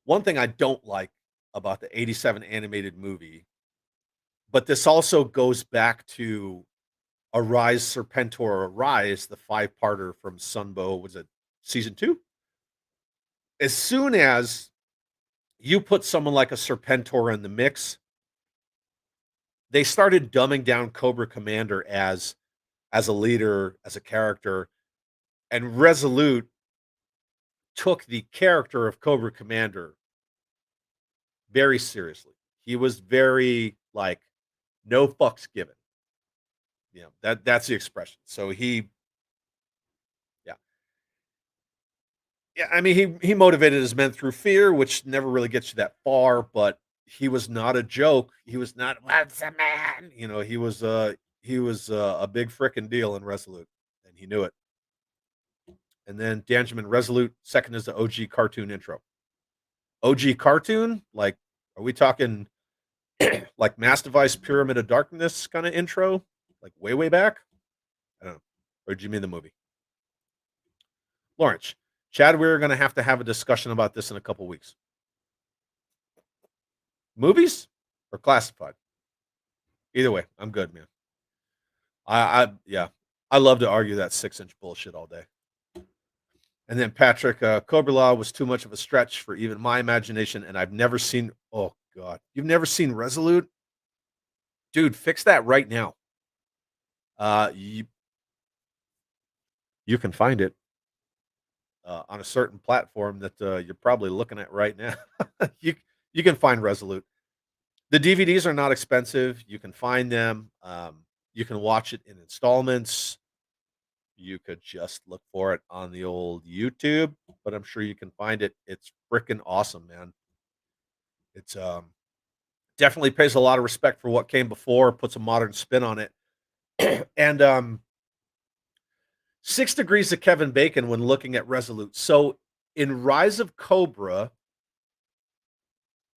One thing I don't like about the '87 animated movie, but this also goes back to Arise Serpentor Arise, the five-parter from Sunbow, was it season 2? As soon as you put someone like a Serpentor in the mix, they started dumbing down Cobra Commander as a leader, as a character, and Resolute took the character of Cobra Commander very seriously. He was very like no fucks given. That's the expression. So yeah. Yeah, I mean he motivated his men through fear, which never really gets you that far, but he was not a joke. He was not once a man. He was a big frickin' deal in Resolute, and he knew it. And then Danjamin Resolute, second is the OG cartoon intro. OG cartoon? Like, are we talking like Mass Device Pyramid of Darkness kind of intro? Like way, way back? I don't know. Or do you mean the movie? Lawrence, Chad, we're going to have a discussion about this in a couple weeks. Movies or classified? Either way, I'm good, man. Yeah, I love to argue that 6-inch bullshit all day. And then Patrick, Cobra Law was too much of a stretch for even my imagination, and I've never seen. Oh God, you've never seen Resolute, dude? Fix that right now. You can find it on a certain platform that you're probably looking at right now. you you can find Resolute. The DVDs are not expensive. You can find them. You can watch it in installments. You could just look for it on the old YouTube, but I'm sure you can find it. It's freaking awesome, man. It's definitely pays a lot of respect for what came before, puts a modern spin on it. And 6 degrees of Kevin Bacon when looking at Resolute. So in Rise of Cobra,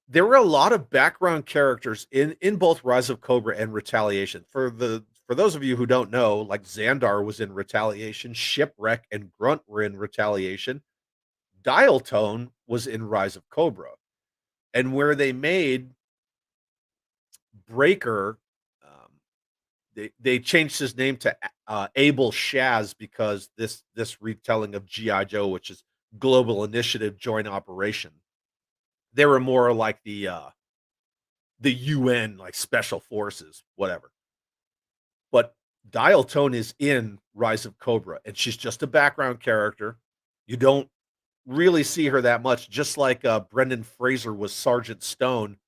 there were a lot of background characters in both Rise of Cobra and Retaliation. For those of you who don't know, like Xandar was in Retaliation, Shipwreck and Grunt were in Retaliation. Dial Tone was in Rise of Cobra. And where they made Breaker, they changed his name to Abel Shaz because this retelling of GI Joe, which is Global Initiative Joint Operation, they were more like the UN, like special forces, whatever. But Dial Tone is in Rise of Cobra, and she's just a background character. You don't really see her that much, just like Brendan Fraser was Sergeant Stone.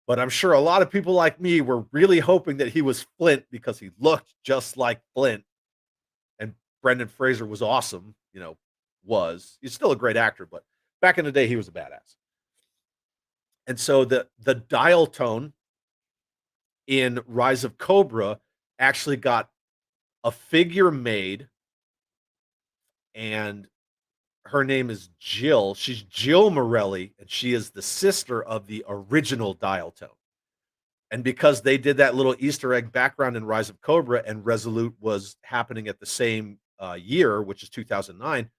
But I'm sure a lot of people like me were really hoping that he was Flint because he looked just like Flint. And Brendan Fraser was awesome, he's still a great actor, but back in the day he was a badass. And so the dial tone in Rise of Cobra actually got a figure made, and her name is Jill. She's Jill Morelli, and she is the sister of the original dial tone. And because they did that little Easter egg background in Rise of Cobra and Resolute was happening at the same year, which is 2009,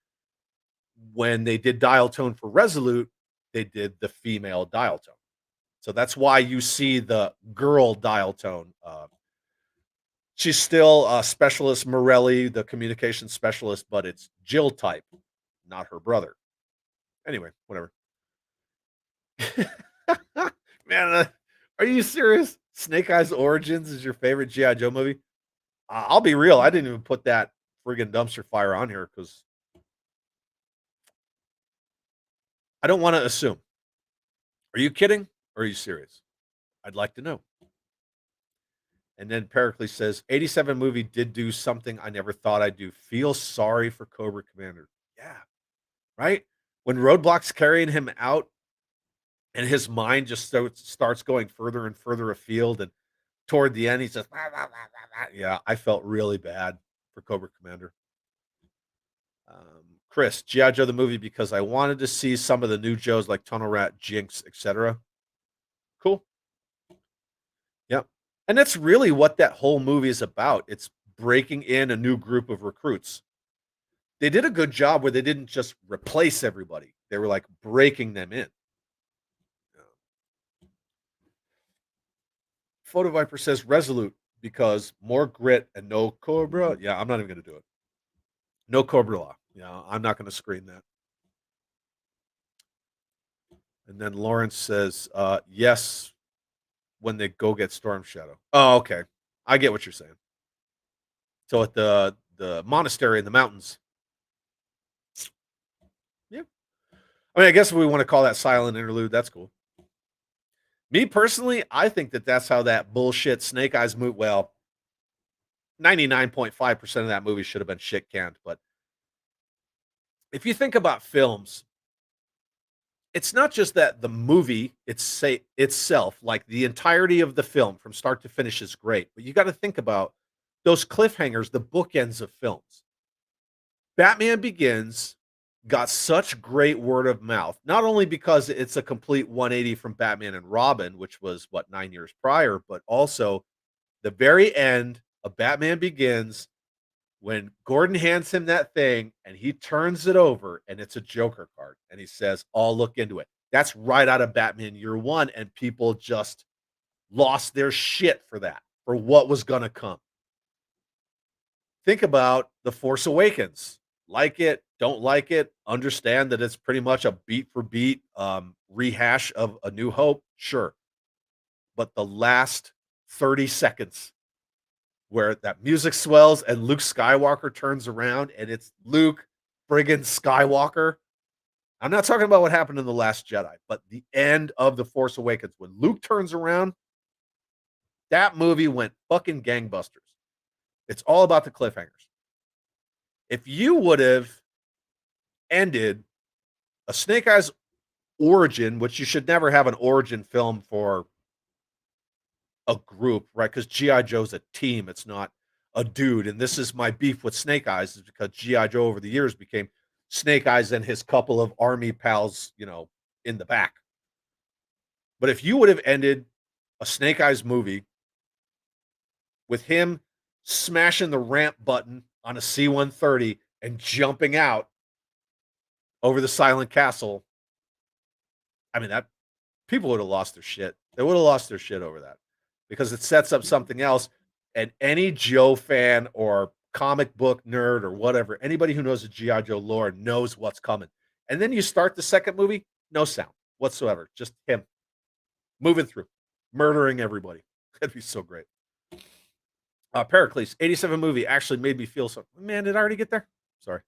when they did dial tone for Resolute, they did the female dial tone. So that's why you see the girl dial tone. She's still Specialist Morelli, the communication specialist, but it's Jill type, not her brother. Anyway, whatever. Man, are you serious? Snake Eyes Origins is your favorite GI Joe movie? I'll be real. I didn't even put that friggin' dumpster fire on here because I don't want to assume. Are you kidding or are you serious? I'd like to know. And then Pericles says, 87 movie did do something I never thought I'd do. Feel sorry for Cobra Commander. Yeah, right? When Roadblock's carrying him out and his mind just starts going further and further afield, and toward the end, he says, "Wah, wah, wah, wah, wah." Yeah, I felt really bad for Cobra Commander. Chris, G.I. Joe the movie because I wanted to see some of the new Joes like Tunnel Rat, Jinx, etc. Cool. Yep. And that's really what that whole movie is about. It's breaking in a new group of recruits. They did a good job where they didn't just replace everybody. They were like breaking them in. Yeah. Photo Viper says Resolute because more grit and no Cobra. Yeah, I'm not even going to do it. No Cobra Law. Yeah, I'm not going to screen that. And then Lawrence says, yes, when they go get Storm Shadow. Oh, okay. I get what you're saying. So at the monastery in the mountains. Yeah. I mean, I guess if we want to call that silent interlude, that's cool. Me personally, I think that that's how that bullshit Snake Eyes movie. Well, 99.5% of that movie should have been shit canned. But if you think about films, it's not just that the movie itself, like the entirety of the film from start to finish, is great, but you got to think about those cliffhangers, the bookends of films. Batman Begins got such great word of mouth, not only because it's a complete 180 from Batman and Robin, which was what 9 years prior, but also the very end of Batman Begins when Gordon hands him that thing and he turns it over and it's a Joker card and he says, "I'll look into it." That's right out of Batman Year One, and people just lost their shit for that, for what was gonna come. Think about The Force Awakens. Like it, don't like it, understand that it's pretty much a beat for beat rehash of A New Hope, sure. But the last 30 seconds where that music swells and Luke Skywalker turns around and it's Luke friggin' Skywalker. I'm not talking about what happened in The Last Jedi, but the end of The Force Awakens. When Luke turns around, that movie went fucking gangbusters. It's all about the cliffhangers. If you would have ended a Snake Eyes origin, which you should never have an origin film for a group, right? Because G.I. Joe's a team, it's not a dude. And this is my beef with Snake Eyes, is because G.I. Joe over the years became Snake Eyes and his couple of army pals, in the back. But if you would have ended a Snake Eyes movie with him smashing the ramp button on a C-130 and jumping out over the silent castle, I mean, that people would have lost their shit. They would have lost their shit over that because it sets up something else. And any Joe fan or comic book nerd or whatever, anybody who knows the G.I. Joe lore knows what's coming. And then you start the second movie, no sound whatsoever. Just him moving through, murdering everybody. That'd be so great. Pericles, 87 movie actually made me feel so. Man, did I already get there? Sorry.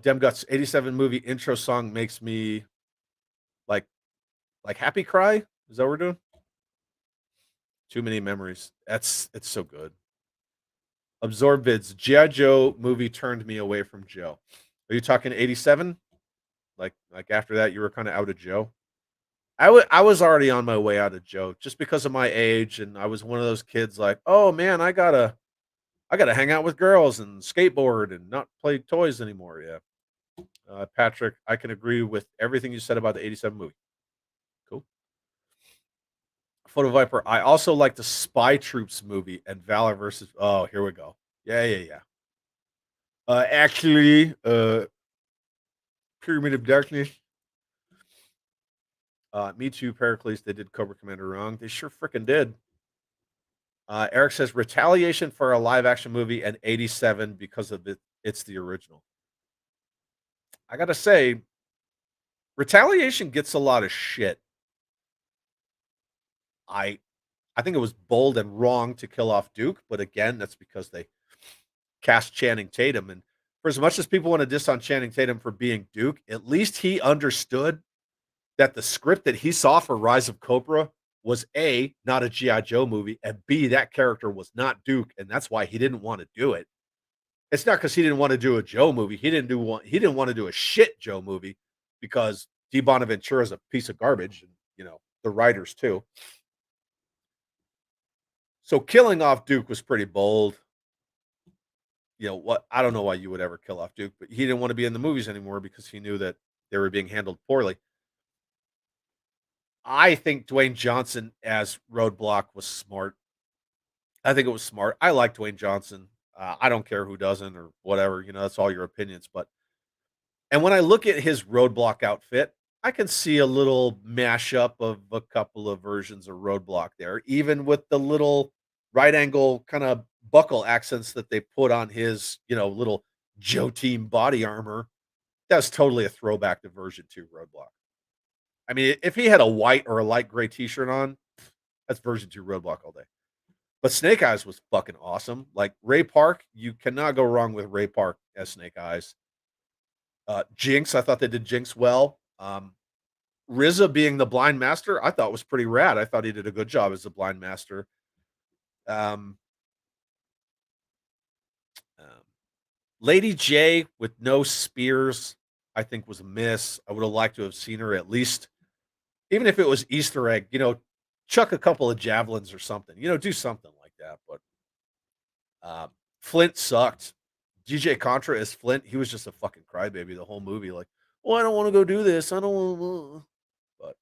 Dem Guts, 87 movie intro song makes me like happy cry. Is that what we're doing? Too many memories. It's so good. Absorb vids. G.I. Joe movie turned me away from Joe. Are you talking 87? Like after that, you were kind of out of Joe? I was already on my way out of Joe just because of my age, and I was one of those kids like, oh man, I gotta hang out with girls and skateboard and not play toys anymore. Yeah. Patrick, I can agree with everything you said about the 87 movie. Cool. Photo Viper, I also like the Spy Troops movie and Valor versus. Oh, here we go. Yeah, yeah, yeah. Actually, Pyramid of Darkness. Me too, Pericles. They did Cobra Commander wrong. They sure freaking did. Eric says retaliation for a live action movie and 87 because of it's the original. I gotta say, retaliation gets a lot of shit. I I think it was bold and wrong to kill off Duke, but again, that's because they cast Channing Tatum. And for as much as people want to diss on Channing Tatum for being Duke, at least he understood that the script that he saw for Rise of Cobra was A, not a G.I. Joe movie, and B, that character was not Duke, and that's why he didn't want to do it. It's not because he didn't want to do a Joe movie. He didn't want to do a shit Joe movie because D. Bonaventura is a piece of garbage, and the writers too. So killing off Duke was pretty bold. What I don't know why you would ever kill off Duke, but he didn't want to be in the movies anymore because he knew that they were being handled poorly. I think Dwayne Johnson as Roadblock was smart. I think it was smart. I like Dwayne Johnson. I don't care who doesn't or whatever. That's all your opinions. And when I look at his Roadblock outfit, I can see a little mashup of a couple of versions of Roadblock there, even with the little right angle kind of buckle accents that they put on his, little Joe Team body armor. That's totally a throwback to version 2 Roadblock. I mean, if he had a white or a light gray t-shirt on, that's version 2 Roadblock all day. But Snake Eyes was fucking awesome. Like Ray Park, you cannot go wrong with Ray Park as Snake Eyes. Jinx, I thought they did Jinx well. RZA being the blind master, I thought was pretty rad. I thought he did a good job as the blind master. Um, Lady J with no spears, I think was a miss. I would have liked to have seen her at least, even if it was Easter egg, chuck a couple of javelins or something, do something like that. But Flint sucked. DJ Contra as Flint, he was just a fucking crybaby the whole movie. Like, oh, I don't want to go do this. I don't want. But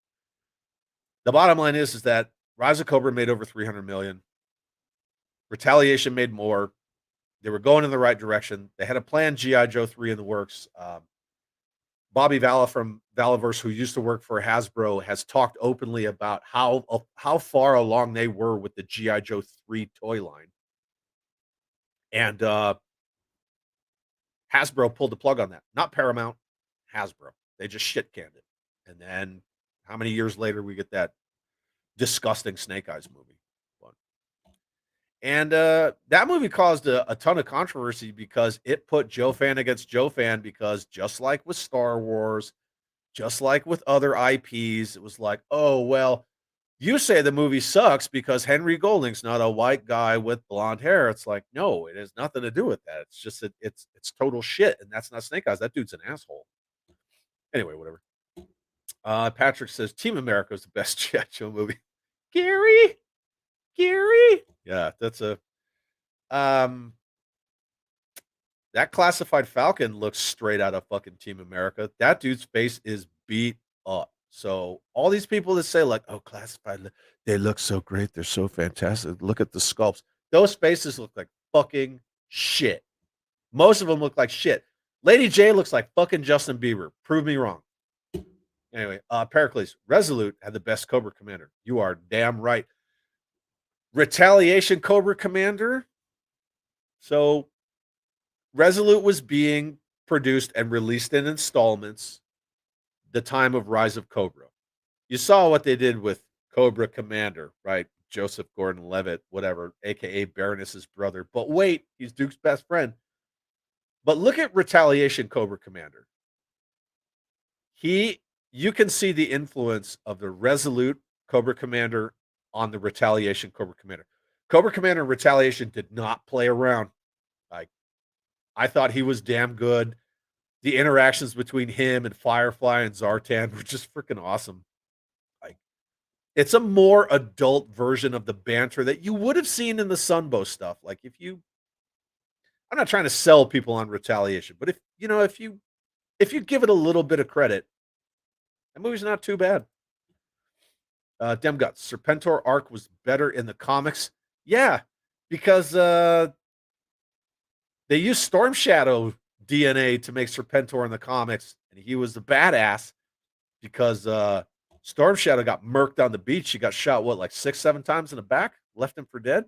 the bottom line is that Rise of Cobra made over 300 million. Retaliation made more. They were going in the right direction. They had a planned GI Joe 3 in the works. Bobby Valla from Valaverse, who used to work for Hasbro, has talked openly about how far along they were with the GI Joe 3 toy line. And Hasbro pulled the plug on that. Not Paramount, Hasbro. They just shit canned it. And then how many years later we get that disgusting Snake Eyes movie? And that movie caused a ton of controversy because it put Joe fan against Joe fan, because just like with Star Wars, just like with other IPs, it was like, oh, well, you say the movie sucks because Henry Golding's not a white guy with blonde hair. It's like, no, it has nothing to do with that. It's just that it's total shit, and that's not Snake Eyes. That dude's an asshole. Anyway, whatever. Patrick says Team America is the best G.I. Joe movie. Gary? Yeah, that's a that classified Falcon looks straight out of fucking Team America. That dude's face is beat up. So all these people that say like, oh, classified, they look so great. They're so fantastic. Look at the sculpts. Those faces look like fucking shit. Most of them look like shit. Lady J looks like fucking Justin Bieber. Prove me wrong. Anyway, Pericles, Resolute had the best Cobra Commander. You are damn right. Retaliation Cobra Commander. So Resolute was being produced and released in installments the time of Rise of Cobra. You saw what they did with Cobra Commander, right? Joseph Gordon-Levitt, whatever, aka Baroness's brother. But wait, he's Duke's best friend. But look at Retaliation Cobra Commander. You can see the influence of the Resolute Cobra Commander on the Retaliation Cobra Commander. Cobra Commander and Retaliation did not play around. Like, I thought he was damn good. The interactions between him and Firefly and Zartan were just freaking awesome. Like, it's a more adult version of the banter that you would have seen in the Sunbow stuff. Like, I'm not trying to sell people on Retaliation, but if you give it a little bit of credit, that movie's not too bad. Dem Guts, Serpentor arc was better in the comics. Yeah, because they used Storm Shadow DNA to make Serpentor in the comics, and he was the badass because Storm Shadow got murked on the beach. He got shot, like 6-7 times in the back, left him for dead.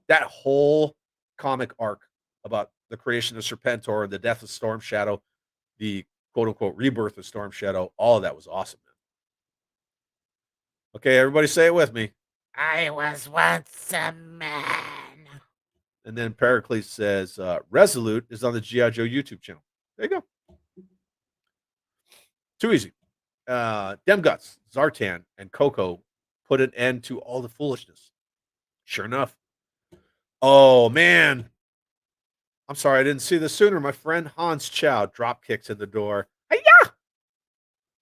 That whole comic arc about the creation of Serpentor and the death of Storm Shadow, the quote unquote rebirth of Storm Shadow, all of that was awesome. Okay, everybody say it with me. I was once a man. And then Pericles says, Resolute is on the G.I. Joe YouTube channel. There you go. Too easy. Dem Guts, Zartan, and Coco put an end to all the foolishness. Sure enough. Oh, man. I'm sorry I didn't see this sooner. My friend Hans Chow drop kicks in the door. Hey,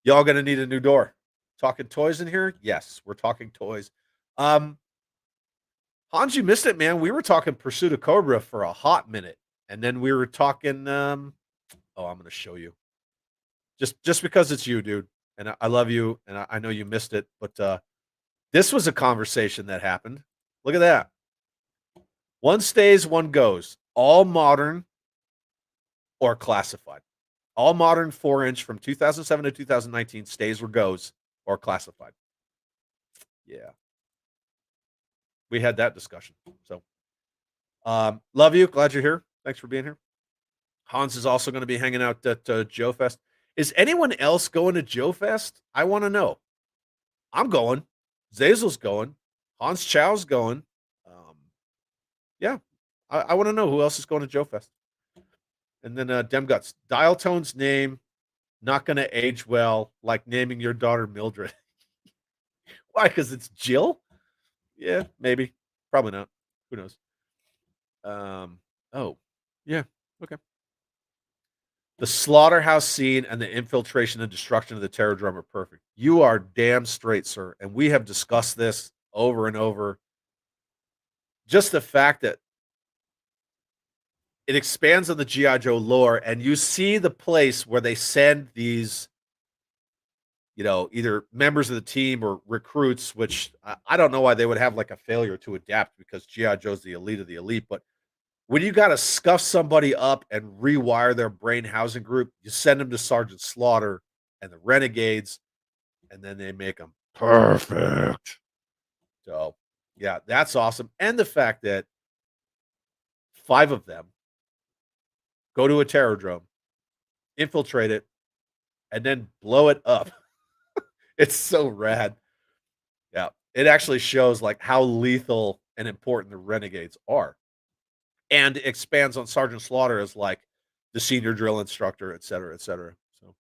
y'all gonna need a new door. Talking toys in here? Yes, we're talking toys. Um, Hans, you missed it, man. We were talking Pursuit of Cobra for a hot minute, and then we were talking. Oh, I'm gonna show you. Just because it's you, dude, and I love you, and I know you missed it, but this was a conversation that happened. Look at that. One stays, one goes. All modern or classified. All modern 4-inch from 2007 to 2019 stays or goes or classified. Yeah, we had that discussion. So, love you. Glad you're here. Thanks for being here. Hans is also going to be hanging out at Joe Fest. Is anyone else going to Joe Fest? I want to know. I'm going. Zazel's going. Hans Chow's going. Um, yeah, I want to know who else is going to Joe Fest. And then Demguts. Dial Tone's name not going to age well, like naming your daughter Mildred. Why? Because it's Jill? Yeah, maybe. Probably not. Who knows? Oh, yeah. Okay. The slaughterhouse scene and the infiltration and destruction of the Terror Drum are perfect. You are damn straight, sir. And we have discussed this over and over. Just the fact that it expands on the G.I. Joe lore, and you see the place where they send these, either members of the team or recruits, which I don't know why they would have like a failure to adapt because G.I. Joe's the elite of the elite. But when you got to scuff somebody up and rewire their brain housing group, you send them to Sergeant Slaughter and the Renegades, and then they make them perfect. So, yeah, that's awesome. And the fact that 5 of them go to a terror drone, infiltrate it, and then blow it up. It's so rad. Yeah. It actually shows like how lethal and important the Renegades are. And expands on Sergeant Slaughter as like the senior drill instructor, et cetera, et cetera. So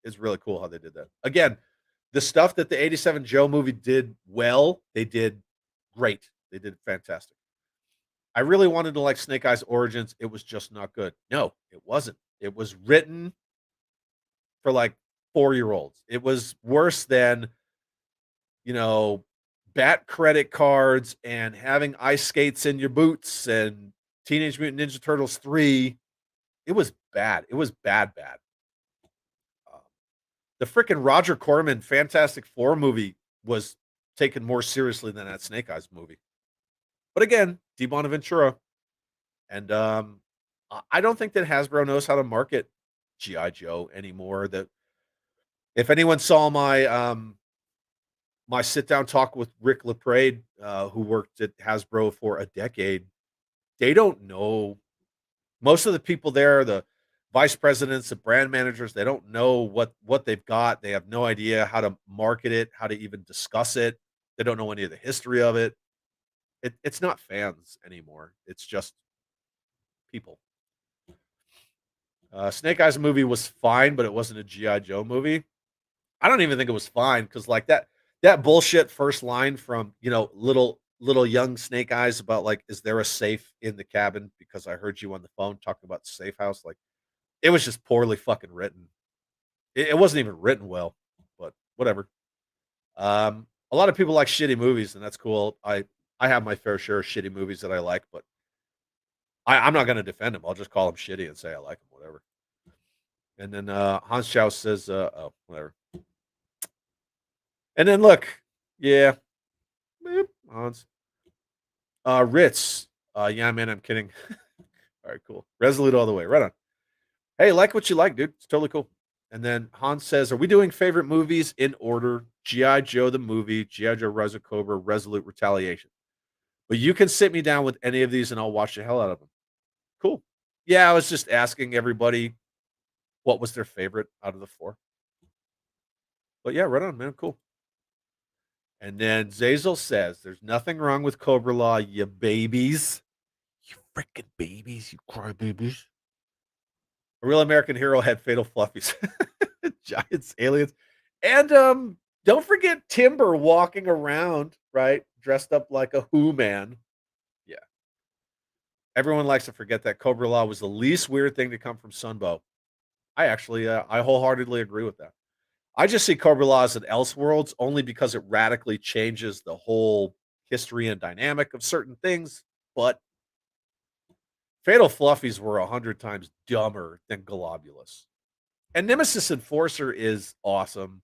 it's really cool how they did that. Again, the stuff that the 87 Joe movie did well, they did great. They did fantastic. I really wanted to like Snake Eyes Origins. It was just not good. No, it wasn't. It was written for like 4-year-olds. It was worse than, you know, bat credit cards and having ice skates in your boots and Teenage Mutant Ninja Turtles 3. It was bad. It was bad, bad. Uh, the freaking Roger Corman Fantastic Four movie was taken more seriously than that Snake Eyes movie. But again, D. Bonaventura. And I don't think that Hasbro knows how to market GI Joe anymore. That if anyone saw my sit down talk with Rick Laprade, who worked at Hasbro for a decade, they don't know. Most of the people there, the vice presidents, the brand managers, they don't know what they've got. They have no idea how to market it, how to even discuss it. They don't know any of the history of it. It's not fans anymore. It's just people. Snake Eyes movie was fine, but it wasn't a GI Joe movie. I don't even think it was fine because like that bullshit first line from little young Snake Eyes about like, is there a safe in the cabin? Because I heard you on the phone talking about the safe house. Like it was just poorly fucking written. It wasn't even written well, but whatever. A lot of people like shitty movies, and that's cool. I have my fair share of shitty movies that I like, but I'm not going to defend them. I'll just call them shitty and say I like them, whatever. And then Hans Chow says, "Oh, whatever." And then look, yeah, boop, Hans. Ritz. Yeah, man, I'm kidding. All right, cool. Resolute all the way. Right on. Hey, like what you like, dude. It's totally cool. And then Hans says, "Are we doing favorite movies in order? GI Joe the movie, GI Joe Rise of Cobra, Resolute Retaliation. But you can sit me down with any of these, and I'll watch the hell out of them." Cool. Yeah, I was just asking everybody what was their favorite out of the 4. But yeah, right on, man. Cool. And then Zazel says, "There's nothing wrong with Cobra Law, you babies. You freaking babies, you crybabies." A real American hero had fatal fluffies. Giants, aliens. And don't forget Timber walking around, right? Dressed up like a Who man. Yeah. Everyone likes to forget that Cobra Law was the least weird thing to come from Sunbow. I actually, I wholeheartedly agree with that. I just see Cobra Law as an Elseworlds only because it radically changes the whole history and dynamic of certain things, but Fatal Fluffies were 100 times dumber than Globulus. And Nemesis Enforcer is awesome.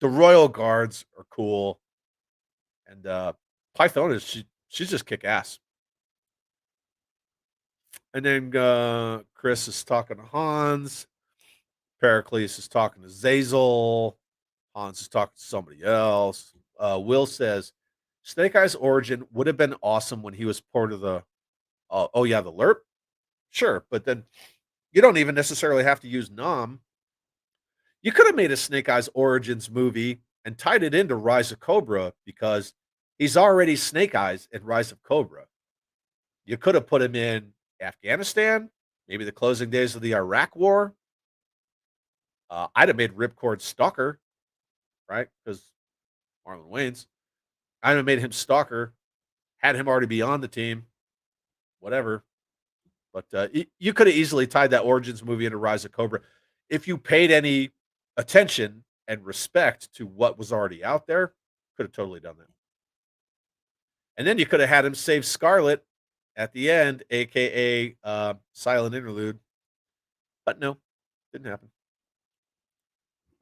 The Royal Guards are cool. And Pythona, she's just kick ass. And then Chris is talking to Hans. Pericles is talking to Zazel. Hans is talking to somebody else. Will says Snake Eyes origin would have been awesome when he was part of the oh yeah, the LERP. Sure, but then you don't even necessarily have to use Nom. You could have made a Snake Eyes Origins movie and tied it into Rise of Cobra because he's already Snake Eyes in Rise of Cobra. You could have put him in Afghanistan, maybe the closing days of the Iraq War. I'd have made Ripcord Stalker, right? Because Marlon Wayans. I'd have made him Stalker, had him already be on the team, whatever. But you could have easily tied that Origins movie into Rise of Cobra if you paid any attention and respect to what was already out there. Could have totally done that. And then you could have had him save Scarlet at the end, aka Silent Interlude. But no, didn't happen.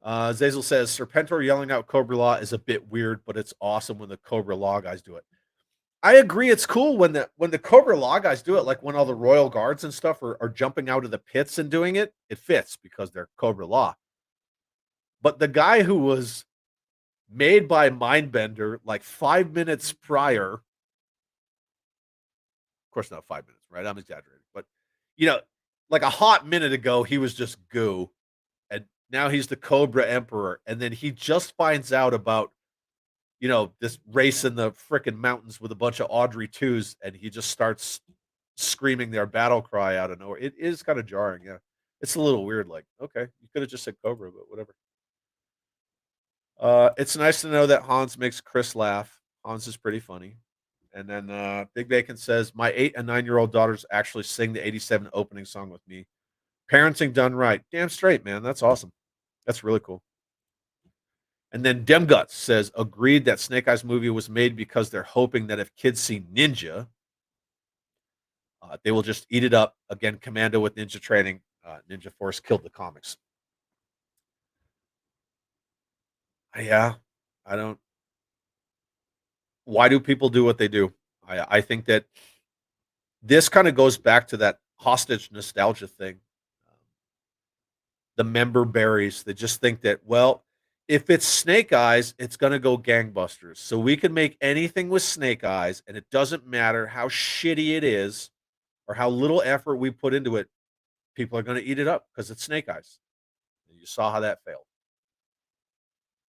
Zazel says Serpentor yelling out Cobra Law is a bit weird, but it's awesome when the Cobra Law guys do it. I agree. It's cool when the Cobra Law guys do it, like when all the Royal Guards and stuff are jumping out of the pits and doing it. It fits because they're Cobra Law. But the guy who was made by Mindbender like 5 minutes prior, of course, not 5 minutes, right? I'm exaggerating, but like a hot minute ago, he was just goo, and now he's the Cobra Emperor, and then he just finds out about this race in the frickin' mountains with a bunch of Audrey 2s, and he just starts screaming their battle cry out of nowhere. It is kind of jarring, yeah. It's a little weird, like, okay, you could have just said Cobra, but whatever. It's nice to know that Hans makes Chris laugh. Hans is pretty funny. And then Big Bacon says, my 8 and 9-year-old daughters actually sing the 87 opening song with me. Parenting done right. Damn straight, man. That's awesome. That's really cool. And then Demguts says, agreed that Snake Eyes movie was made because they're hoping that if kids see Ninja, they will just eat it up. Again, Commando with Ninja training. Ninja Force killed the comics. Yeah, I don't. Why do people do what they do? I think that this kind of goes back to that hostage nostalgia thing. The member berries that just think that, well, if it's Snake Eyes, it's going to go gangbusters. So we can make anything with Snake Eyes, and it doesn't matter how shitty it is or how little effort we put into it. People are going to eat it up because it's Snake Eyes. And you saw how that failed.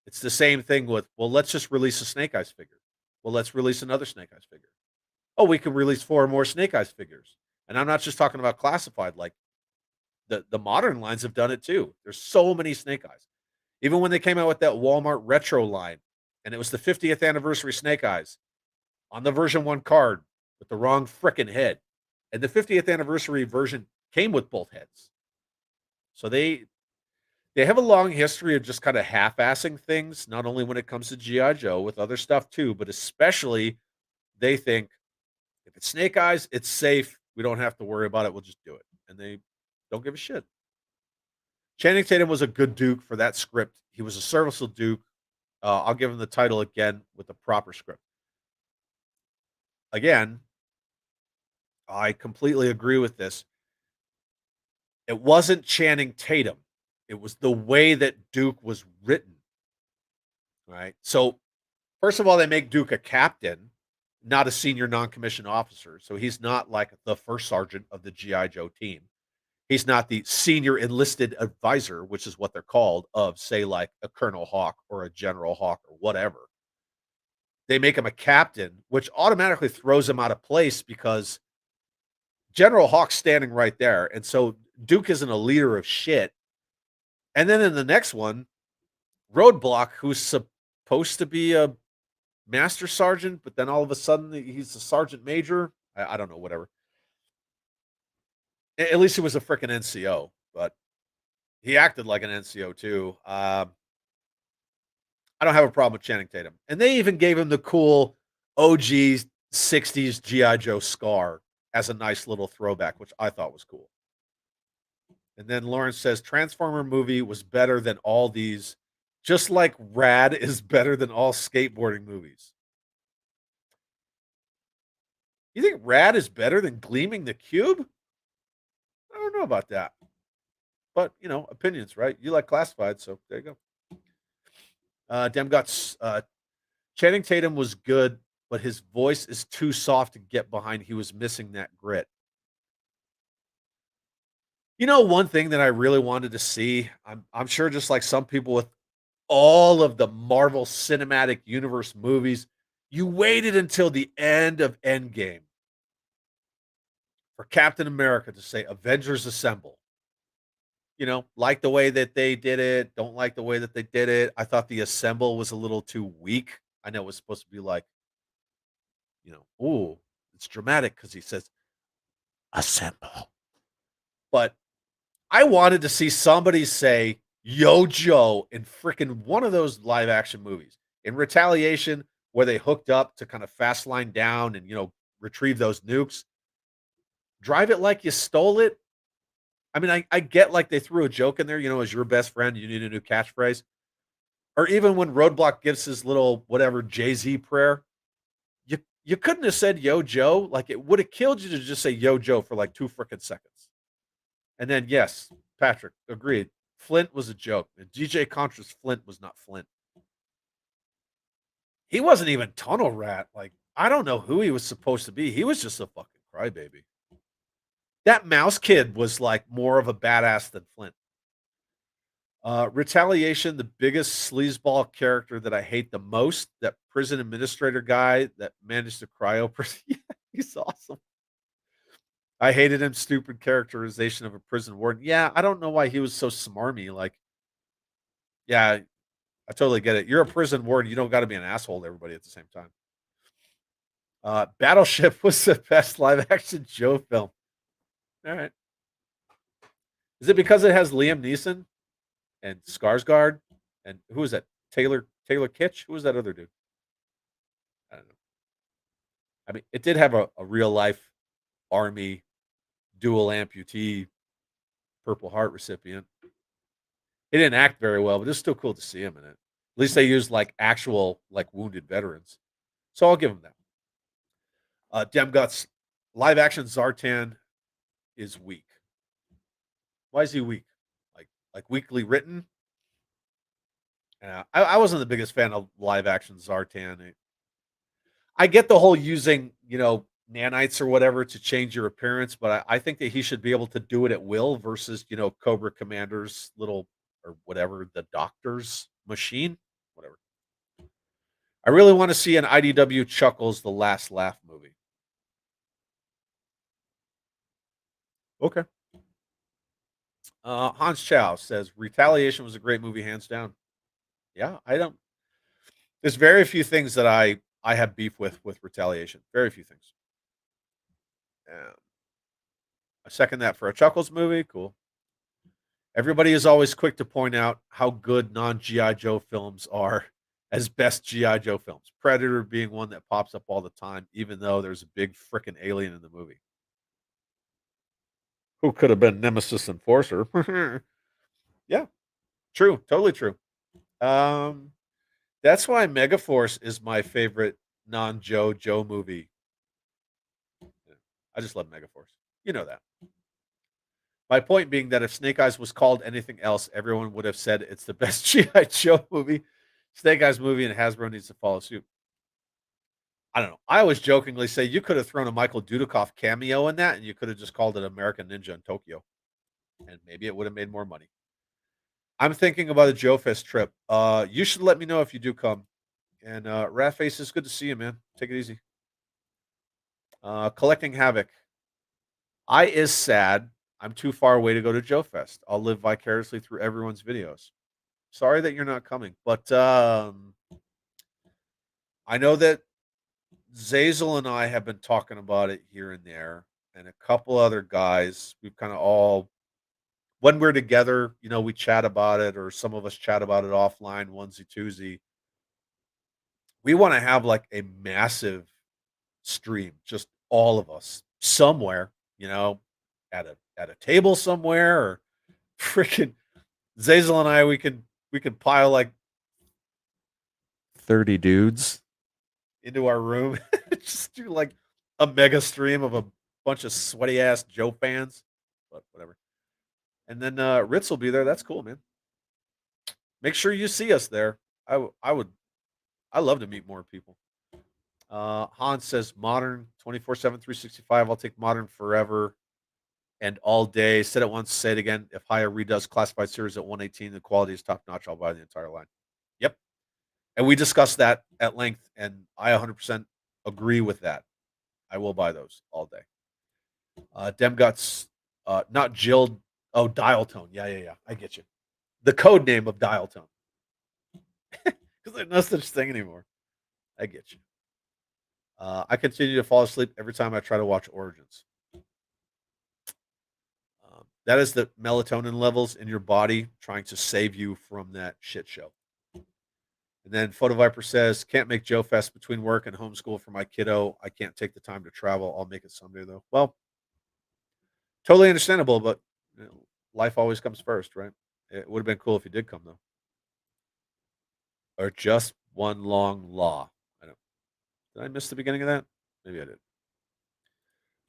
It's the same thing with, well, let's just release a Snake Eyes figure. Well, let's release another Snake Eyes figure. Oh, we can release 4 more Snake Eyes figures. And I'm not just talking about classified, like the modern lines have done it too. There's so many Snake Eyes. Even when they came out with that Walmart retro line, and it was the 50th anniversary Snake Eyes on the version 1 card with the wrong frickin' head. And the 50th anniversary version came with both heads. So they have a long history of just kind of half-assing things, not only when it comes to G.I. Joe, with other stuff too, but especially they think if it's Snake Eyes, it's safe. We don't have to worry about it. We'll just do it. And they don't give a shit. Channing Tatum was a good Duke for that script. He was a serviceable Duke. I'll give him the title again with the proper script. Again, I completely agree with this. It wasn't Channing Tatum. It was the way that Duke was written. Right. So, first of all, they make Duke a captain, not a senior non-commissioned officer. So he's not like the first sergeant of the G.I. Joe team. He's not the senior enlisted advisor, which is what they're called, of, say, like a Colonel Hawk or a General Hawk or whatever. They make him a captain, which automatically throws him out of place because General Hawk's standing right there. And so Duke isn't a leader of shit. And then in the next one, Roadblock, who's supposed to be a master sergeant, but then all of a sudden he's a sergeant major. I don't know, whatever. At least he was a freaking NCO, but he acted like an NCO too. I don't have a problem with Channing Tatum, and they even gave him the cool OG '60s GI Joe scar as a nice little throwback, which I thought was cool. And then Lawrence says Transformer movie was better than all these, just like Rad is better than all skateboarding movies. You think Rad is better than Gleaming the Cube? I don't know about that. But, opinions, right? You like classified, so there you go. Dem got Channing Tatum was good, but his voice is too soft to get behind. He was missing that grit. One thing that I really wanted to see, I'm sure just like some people with all of the Marvel Cinematic Universe movies, you waited until the end of Endgame for Captain America to say Avengers Assemble. Like the way that they did it, don't like the way that they did it. I thought the assemble was a little too weak. I know it was supposed to be like, ooh, it's dramatic because he says assemble. But I wanted to see somebody say Yo Joe in freaking one of those live action movies. In Retaliation, where they hooked up to kind of fast line down and, retrieve those nukes. Drive it like you stole it. I mean, I get like they threw a joke in there, as your best friend, you need a new catchphrase. Or even when Roadblock gives his little whatever Jay-Z prayer, you couldn't have said Yo Joe. Like it would have killed you to just say Yo Joe for like 2 freaking seconds. And then yes, Patrick agreed. Flint was a joke. And DJ Contra's Flint was not Flint. He wasn't even Tunnel Rat. Like, I don't know who he was supposed to be. He was just a fucking crybaby. That mouse kid was like more of a badass than Flint. Retaliation, the biggest sleazeball character that I hate the most, that prison administrator guy that managed to cryo prison. Yeah, he's awesome. I hated him. Stupid characterization of a prison warden. Yeah, I don't know why he was so smarmy. Like, yeah, I totally get it. You're a prison warden. You don't got to be an asshole to everybody at the same time. Battleship was the best live action Joe film. All right. Is it because it has Liam Neeson and Skarsgård and who is that? Taylor Kitsch? Who was that other dude? I don't know. I mean, it did have a real life army dual amputee Purple Heart recipient. He didn't act very well, but it's still cool to see him in it. At least they used like actual like wounded veterans, so I'll give him that. Dem Guts live action Zartan is weak. Why is he weak? Like weakly written? Yeah, I wasn't the biggest fan of live action Zartan. I get the whole using, nanites or whatever to change your appearance, but I think that he should be able to do it at will versus, Cobra Commander's little or whatever, the doctor's machine, whatever. I really want to see an IDW Chuckles The Last Laugh movie. Okay. Hans Chow says Retaliation was a great movie, hands down. Yeah, I don't. There's very few things that I have beef with Retaliation. Very few things. Yeah. I second that for a Chuckles movie. Cool. Everybody is always quick to point out how good non GI Joe films are as best GI Joe films. Predator being one that pops up all the time, even though there's a big freaking alien in the movie. Who could have been Nemesis Enforcer? Yeah, true, totally true. Um, that's why Megaforce is my favorite non-Joe movie. Yeah, I just love Megaforce. You know that. My point being that if Snake Eyes was called anything else, everyone would have said it's the best G.I. Joe movie. Snake Eyes movie and Hasbro needs to follow suit. I don't know. I always jokingly say you could have thrown a Michael Dudikoff cameo in that and you could have just called it American Ninja in Tokyo. And maybe it would have made more money. I'm thinking about a Joe Fest trip. You should let me know if you do come. And Ratface, it's good to see you, man. Take it easy. Collecting Havoc. I is sad. I'm too far away to go to Joe Fest. I'll live vicariously through everyone's videos. Sorry that you're not coming, but I know that Zazel and I have been talking about it here and there, and a couple other guys. We've kind of all when we're together, we chat about it, or some of us chat about it offline, onesie twosie. We want to have like a massive stream, just all of us somewhere, at a table somewhere, or freaking Zazel and I. We could pile like 30 dudes into our room, just do like a mega stream of a bunch of sweaty ass Joe fans, but whatever. And then Ritz will be there. That's cool, man. Make sure you see us there. I would. I love to meet more people. Hans says modern 24/7 365. I'll take modern forever and all day. Said it once, say it again. If Haya redoes classified series at 118, the quality is top notch. I'll buy the entire line. Yep. And we discussed that at length, and I 100% agree with that. I will buy those all day. Demguts, not Jill. Oh, Dial Tone. Yeah, yeah, yeah. I get you. The code name of Dial Tone. Because there's no such thing anymore. I get you. I continue to fall asleep every time I try to watch Origins. That is the melatonin levels in your body trying to save you from that shit show. And then Photo Viper says, can't make Joe Fest between work and homeschool for my kiddo. I can't take the time to travel. I'll make it someday though. Well, totally understandable, but life always comes first, right? It would have been cool if you did come though. Or just one long law. I don't. Did I miss the beginning of that? Maybe I did.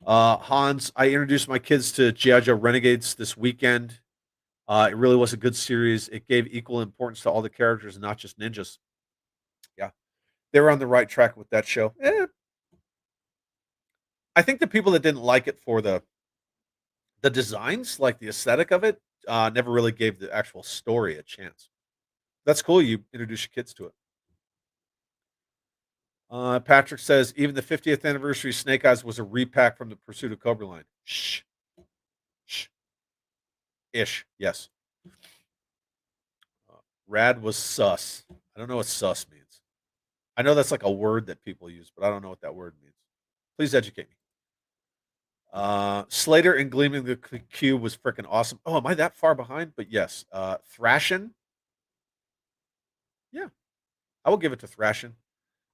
Hans, I introduced my kids to G.I. Joe Renegades this weekend. It really was a good series. It gave equal importance to all the characters and not just ninjas. Yeah, they were on the right track with that show. I think the people that didn't like it for the designs, like the aesthetic of it, never really gave the actual story a chance. That's cool. You introduce your kids to it. Patrick says even the 50th anniversary Snake Eyes was a repack from the Pursuit of Cobra line. Shh, shh, ish. Yes. Rad was sus. I don't know what sus means. I know that's like a word that people use, but I don't know what that word means. Please educate me. Slater and Gleaming the Cube was freaking awesome. Oh, am I that far behind? But yes. Thrashin. Yeah, I will give it to Thrashin.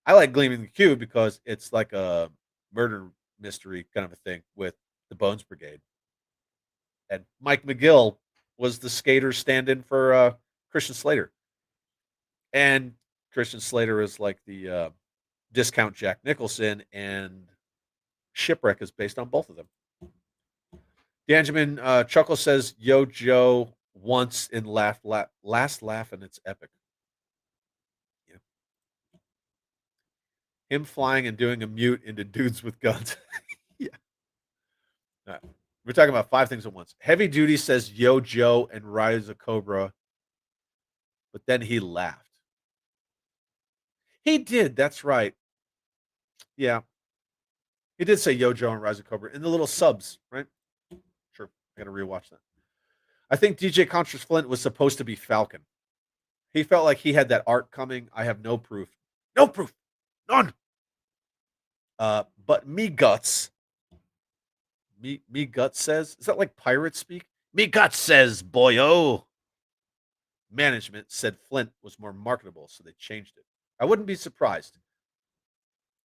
I like Gleaming the Cube because it's like a murder mystery kind of a thing with the Bones Brigade. And Mike McGill was the skater stand-in for Christian Slater. And Christian Slater is like the discount Jack Nicholson, and Shipwreck is based on both of them. Benjamin Chuckle says, Yo Joe once in last laugh, and it's epic. Yeah. Him flying and doing a mute into dudes with guns. Yeah. We're talking about 5 things at once. Heavy Duty says Yo Joe and Rise of Cobra, but then he laughed. He did. That's right. Yeah. He did say Yo Joe and Rise of Cobra in the little subs, right? Sure. I got to rewatch that. I think DJ Contras Flint was supposed to be Falcon. He felt like he had that arc coming. I have no proof. No proof. None. But me guts. Me guts says, is that like pirate speak? Me guts says, boyo. Management said Flint was more marketable, so they changed it. I wouldn't be surprised.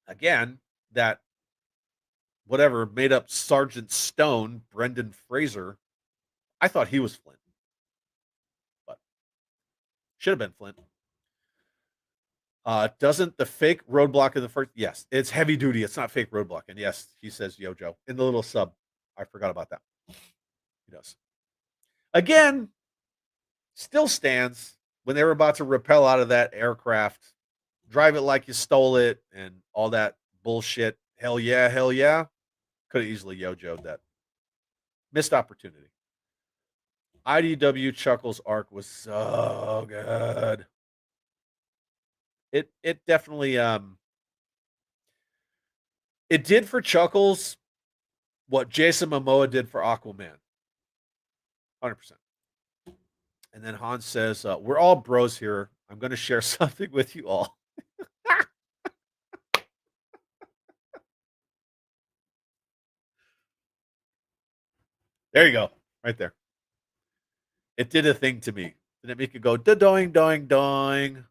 Again, that whatever made up Sergeant Stone, Brendan Fraser. I thought he was Flint, but should have been Flint. Doesn't the fake roadblock in the first? Yes, it's heavy duty. It's not fake roadblock. And yes, he says Yo Joe in the little sub. I forgot about that. He does. Again, still stands when they were about to rappel out of that aircraft, drive it like you stole it, and all that bullshit. Hell yeah, hell yeah. Could have easily Yo Joe'd that. Missed opportunity. IDW Chuckles arc was so good. It definitely it did for Chuckles what Jason Momoa did for Aquaman. 100%. And then Hans says, we're all bros here. I'm going to share something with you all. There you go. Right there. It did a thing to me. Did it make it go da-doing, doing, doing?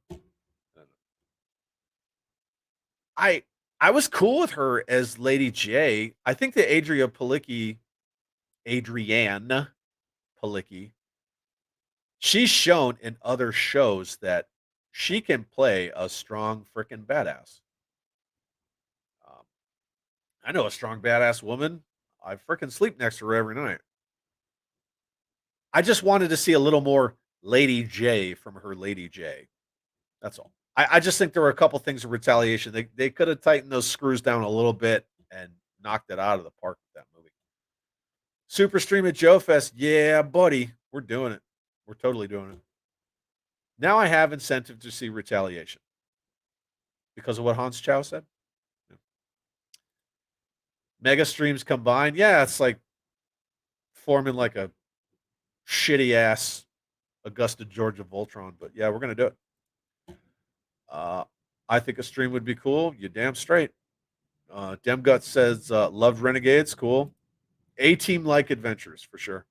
I I was cool with her as Lady J. I think that Adrienne Palicki, she's shown in other shows that she can play a strong freaking badass. Um, I know a strong badass woman. I freaking sleep next to her every night. I just wanted to see a little more Lady J from her Lady J. That's all. I just think there were a couple things of retaliation. They could have tightened those screws down a little bit and knocked it out of the park with that movie. Super Stream at Joe Fest. Yeah, buddy. We're doing it. We're totally doing it. Now I have incentive to see retaliation because of what Hans Chow said. Yeah. Mega streams combined. Yeah, it's like forming like a shitty ass Augusta, Georgia Voltron. But yeah, we're gonna do it. Uh, I think a stream would be cool. You damn straight. Demgut says loved Renegades. Cool. A team like adventures for sure.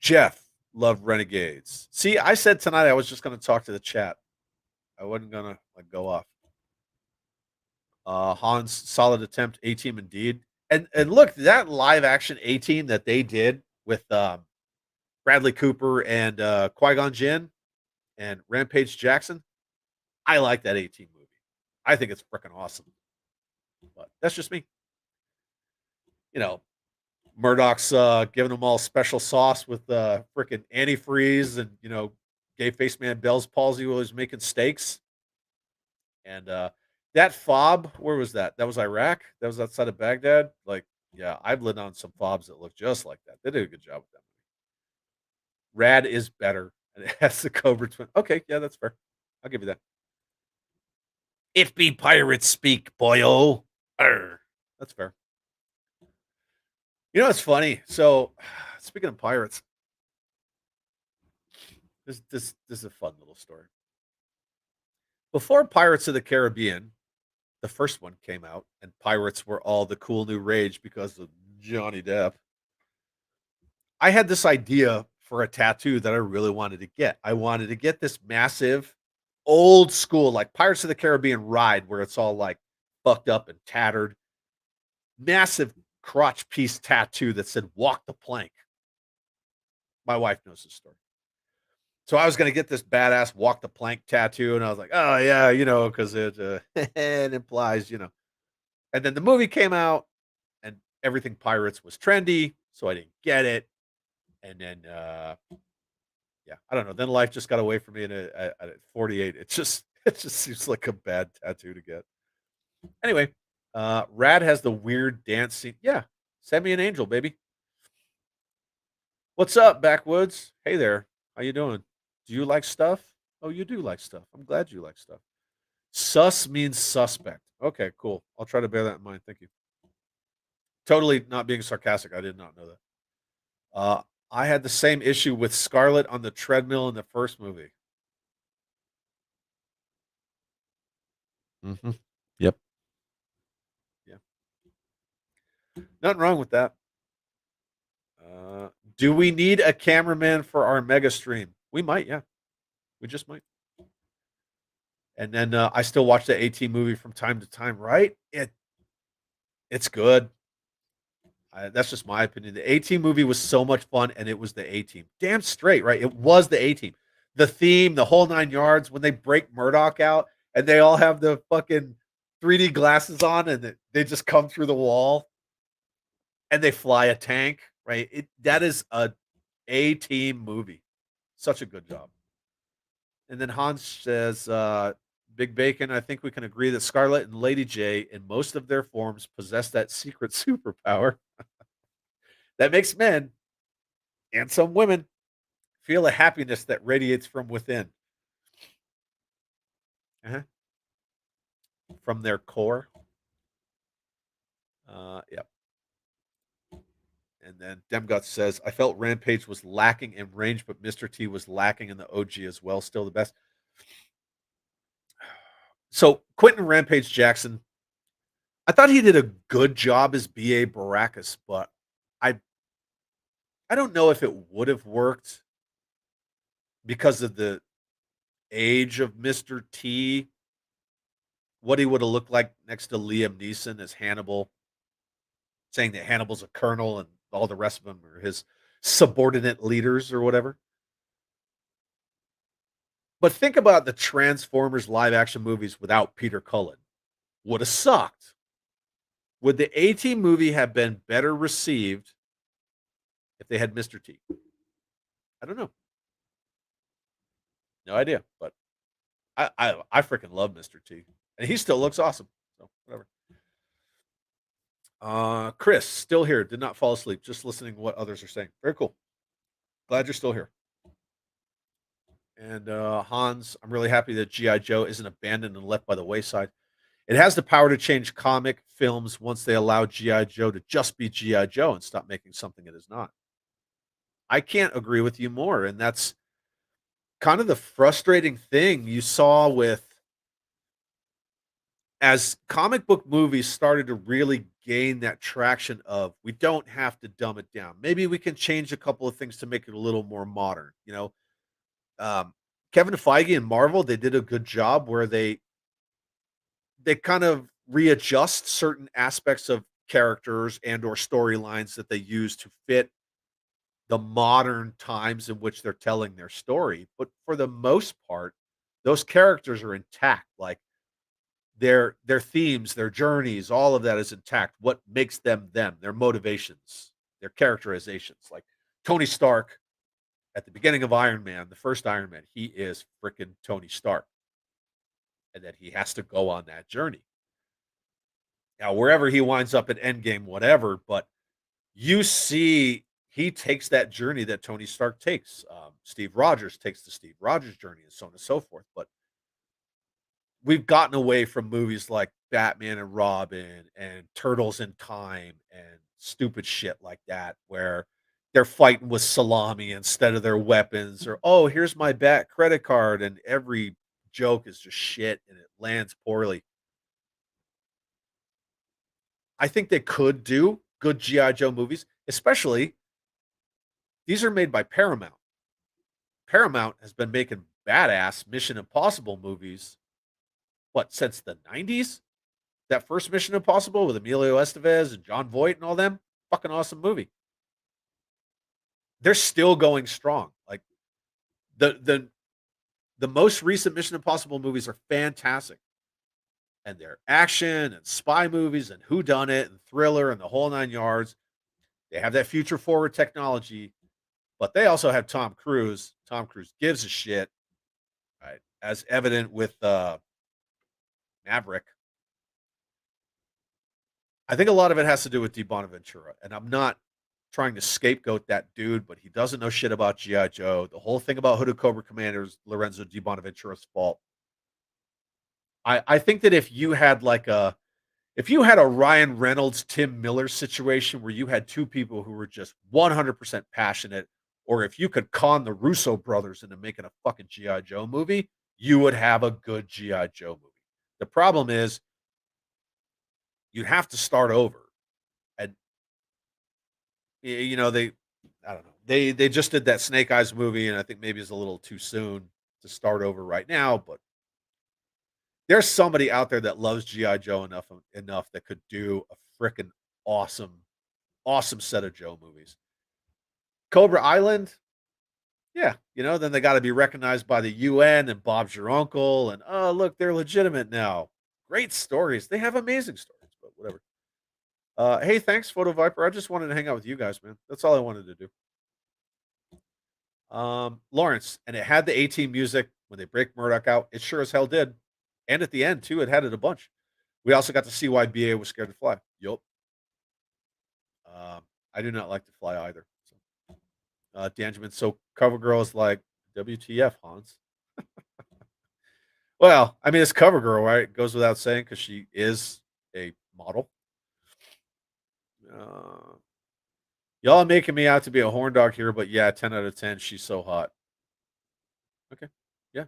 Jeff loved Renegades. See, I said tonight I was just going to talk to the chat. I wasn't going to like go off. Hans solid attempt. A team indeed. And look, that live action A team that they did with Bradley Cooper and Qui Gon Jinn and Rampage Jackson. I like that A team movie. I think it's freaking awesome. But that's just me. You know, Murdoch's giving them all special sauce with freaking antifreeze and gay face man Bell's palsy while he's making steaks. And that fob, where was that? That was Iraq. That was outside of Baghdad. Like, yeah, I've lived on some fobs that look just like that. They did a good job with that. Rad is better, and it has the Cobra twin. Okay, yeah, that's fair. I'll give you that. If be pirates speak, boyo. Arr. That's fair. You know, it's funny. So, speaking of pirates, this is a fun little story. Before Pirates of the Caribbean, the first one came out, and pirates were all the cool new rage because of Johnny Depp. I had this idea for a tattoo that I really wanted to get. I wanted to get this massive, old school, like Pirates of the Caribbean ride where it's all like fucked up and tattered, massive crotch piece tattoo that said "Walk the plank." My wife knows this story. So I was gonna get this badass walk the plank tattoo, and I was like, "Oh yeah, because it it implies, And then the movie came out, and everything pirates was trendy, so I didn't get it. And then, yeah, I don't know. Then life just got away from me, and at 48, it just seems like a bad tattoo to get. Anyway, Rad has the weird dance scene. Yeah, send me an angel, baby. What's up, backwoods? Hey there, how you doing? Do you like stuff? Oh, you do like stuff. I'm glad you like stuff. Sus means suspect. Okay, cool. I'll try to bear that in mind. Thank you. Totally not being sarcastic. I did not know that. I had the same issue with Scarlett on the treadmill in the first movie. Mhm. Yep. Yeah. Nothing wrong with that. Do we need a cameraman for our mega stream? We might, yeah. We just might. And then I still watch the AT movie from time to time, right? It's good. That's just my opinion. The A Team movie was so much fun, and it was the A Team. Damn straight, right? It was the A Team. The theme, the whole 9 yards. When they break Murdoch out, and they all have the fucking 3D glasses on, and they just come through the wall, and they fly a tank. Right? That is a Team movie. Such a good job. And then Hans says, Big Bacon, I think we can agree that Scarlet and Lady J, in most of their forms, possess that secret superpower that makes men and some women feel a happiness that radiates from within, uh from their core. Yep. And then Demgut says, I felt Rampage was lacking in range, but Mr. T was lacking in the OG as well. Still the best. So Quentin Rampage Jackson, I thought he did a good job as B.A. Baracus, but I I don't know if it would have worked because of the age of Mr. T, what he would have looked like next to Liam Neeson as Hannibal, saying that Hannibal's a colonel and all the rest of them are his subordinate leaders or whatever. But think about the Transformers live action movies without Peter Cullen. Would have sucked. Would the A-Team movie have been better received if they had Mr. T? I don't know. No idea, but I freaking love Mr. T, and he still looks awesome. So whatever. Chris, still here. Did not fall asleep. Just listening to what others are saying. Very cool. Glad you're still here. And Hans, I'm really happy that GI Joe isn't abandoned and left by the wayside. It has the power to change comic films once they allow GI Joe to just be GI Joe and stop making something it is not. I can't agree with you more, and that's kind of the frustrating thing you saw with as comic book movies started to really gain that traction of we don't have to dumb it down. Maybe we can change a couple of things to make it a little more modern. Um, Kevin Feige and Marvel, they did a good job where they kind of readjust certain aspects of characters and or storylines that they use to fit the modern times in which they're telling their story. But for the most part, those characters are intact. Like their themes, their journeys, all of that is intact. What makes them them, their motivations, their characterizations. Like Tony Stark at the beginning of Iron Man, the first Iron Man, he is freaking Tony Stark, and that he has to go on that journey. Now, wherever he winds up at Endgame, whatever, but you see he takes that journey that Tony Stark takes. Steve Rogers takes the Steve Rogers journey, and so on and so forth. But we've gotten away from movies like Batman and Robin and Turtles in Time and stupid shit like that, where they're fighting with salami instead of their weapons, or oh, here's my bat credit card, and every joke is just shit and it lands poorly. I think they could do good GI Joe movies, especially these are made by Paramount. Paramount has been making badass Mission Impossible movies, what, since the 90s? That first Mission Impossible with Emilio Estevez and John Voight and all them, fucking awesome movie. They're still going strong. Like the the the most recent Mission Impossible movies are fantastic. And they're action and spy movies and who done it and thriller and the whole nine yards. They have that future forward technology, but they also have Tom Cruise. Tom Cruise gives a shit, right? As evident with Maverick. I think a lot of it has to do with Dee Bonaventura, and I'm not trying to scapegoat that dude, but he doesn't know shit about GI Joe. The whole thing about Hooded Cobra Commander is Lorenzo Di Bonaventura's fault. I think that if you had a Ryan Reynolds, Tim Miller situation where you had two people who were just 100% passionate, or if you could con the Russo brothers into making a fucking GI Joe movie, you would have a good GI Joe movie. The problem is you'd have to start over. And they I don't know. They just did that Snake Eyes movie, and I think maybe it's a little too soon to start over right now, but there's somebody out there that loves GI Joe enough that could do a freaking awesome, awesome set of Joe movies. Cobra Island, yeah, then they got to be recognized by the UN and Bob's your uncle, and oh look, they're legitimate now. Great stories. They have amazing stories, but whatever. Hey, thanks, Photo Viper. I just wanted to hang out with you guys, man. That's all I wanted to do. Lawrence, and it had the A-Team music when they break Murdoch out. It sure as hell did. And at the end, too, it had it a bunch. We also got to see why BA was scared to fly. Yup. I do not like to fly either. So, Danjamin, so CoverGirl is like, WTF, Hans? Well, I mean, it's CoverGirl, right? It goes without saying because she is a model. Uh, y'all are making me out to be a horn dog here, but yeah, 10 out of 10. She's so hot. Okay. Yeah.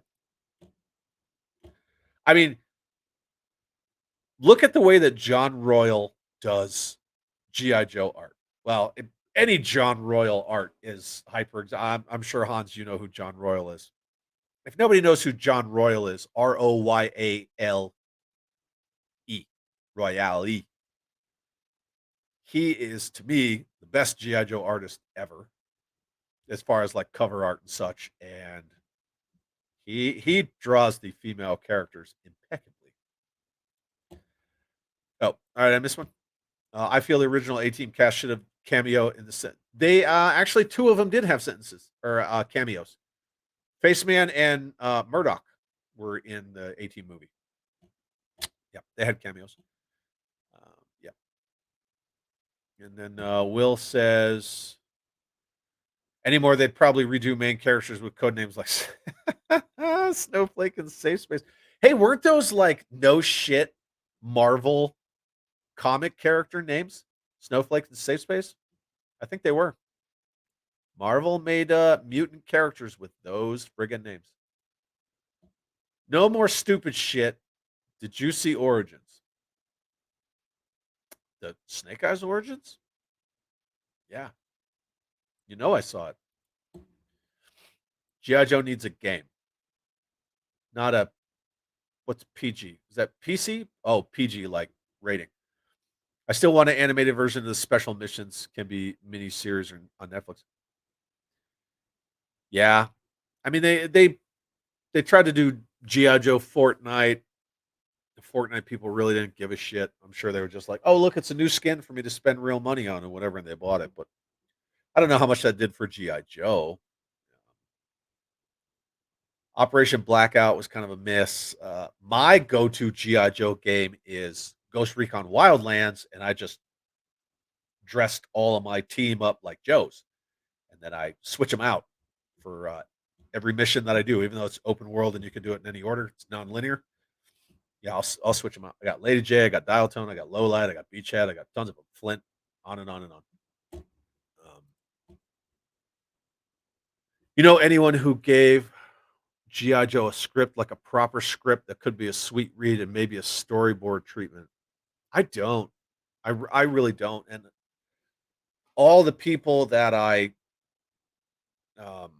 I mean, look at the way that John Royal does GI Joe art. Well, any John Royal art is hyper. I'm sure Hans, you know who John Royal is. If nobody knows who John Royal is, Royale, Royale, he is to me the best GI Joe artist ever, as far as like cover art and such. And he draws the female characters impeccably. Oh, all right, I missed one. I feel the original A Team cast should have cameo in the set. They actually two of them did have sentences or cameos. Faceman and Murdoch were in the A Team movie. Yeah, they had cameos. Yeah, and then Will says anymore they'd probably redo main characters with code names like Snowflake and Safe Space. Hey, weren't those like no shit Marvel comic character names? Snowflake and Safe Space? I think they were. Marvel made mutant characters with those friggin' names. No more stupid shit. Did you see Origins? The Snake Eyes Origins? Yeah. You know I saw it. G.I. Joe needs a game. Not a what's PG? Is that PC? Oh, PG like rating. I still want an animated version of the special missions can be mini series on Netflix. Yeah. I mean they tried to do G.I. Joe Fortnite. The Fortnite people really didn't give a shit. I'm sure they were just like, "Oh, look, it's a new skin for me to spend real money on and whatever," and they bought it. But I don't know how much that did for GI Joe. Operation Blackout was kind of a miss. My go-to GI Joe game is Ghost Recon Wildlands, and I just dressed all of my team up like Joes, and then I switch them out for every mission that I do, even though it's open world and you can do it in any order. It's non-linear. Yeah, I'll switch them out. I got Lady J, I got Dial Tone, I got Lowlight, I got Beachhead, I got tons of them. Flint, on and on and on. You know anyone who gave GI Joe a script, like a proper script that could be a sweet read and maybe a storyboard treatment? I don't. I really don't. And all the people that I um,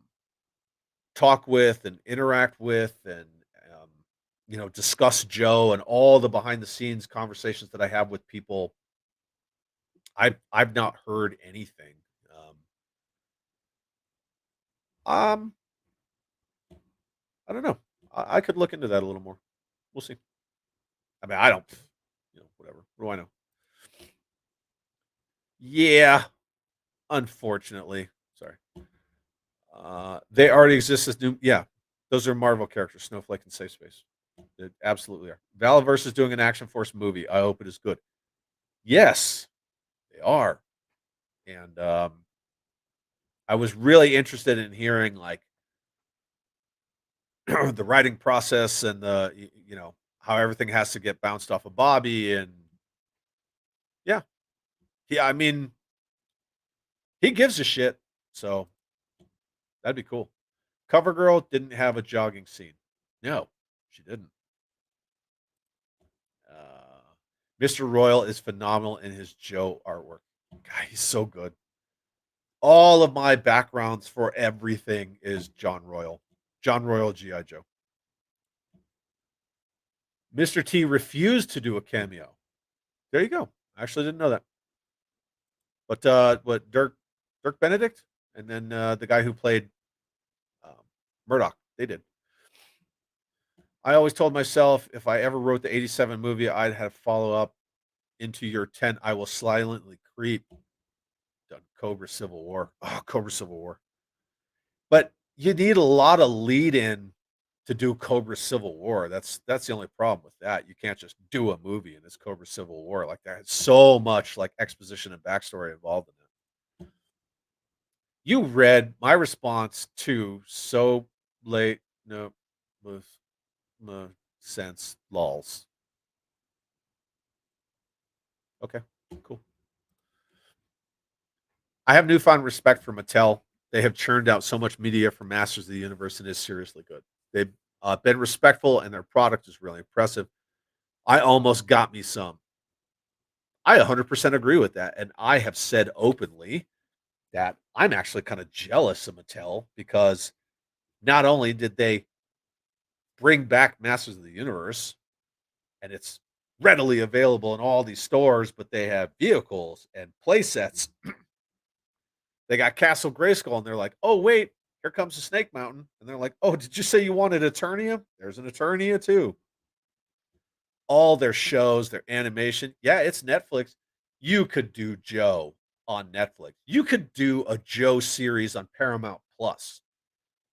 talk with and interact with and um, discuss Joe and all the behind the scenes conversations that I have with people, I've not heard anything. Um, I don't know. I could look into that a little more. We'll see. I mean, I don't, whatever. What do I know? Yeah, unfortunately. Sorry. They already exist as new. Yeah, those are Marvel characters, Snowflake and Safe Space. They absolutely are. Valaverse is doing an Action Force movie. I hope it is good. Yes, they are. And I was really interested in hearing like the writing process and how everything has to get bounced off of Bobby and yeah, I mean, he gives a shit. So that'd be cool. CoverGirl didn't have a jogging scene. No, she didn't. Mr. Royal is phenomenal in his Joe artwork. God, he's so good. All of my backgrounds for everything is John Royal. John Royal G.I. Joe. Mr. T refused to do a cameo. There you go. I actually didn't know that. But what Dirk Benedict and then the guy who played um, Murdoch, they did. I always told myself if I ever wrote the 87 movie, I'd have follow up into your tent. I will silently creep. Done Cobra Civil War. Oh, Cobra Civil War. But you need a lot of lead in to do Cobra Civil War. That's the only problem with that. You can't just do a movie in this Cobra Civil War like that. It's so much like exposition and backstory involved in it. You read my response to so late no sense lols. Okay, cool. I have newfound respect for Mattel. They have churned out so much media for Masters of the Universe and is seriously good. They've been respectful and their product is really impressive. I almost got me some. I 100% agree with that. And I have said openly that I'm actually kind of jealous of Mattel because not only did they bring back Masters of the Universe and it's readily available in all these stores, but they have vehicles and play sets. They got Castle Grayskull, and they're like, "Oh, wait, here comes the Snake Mountain." And they're like, "Oh, did you say you wanted Eternia? There's an Eternia too." All their shows, their animation. Yeah, it's Netflix. You could do Joe on Netflix. You could do a Joe series on Paramount Plus.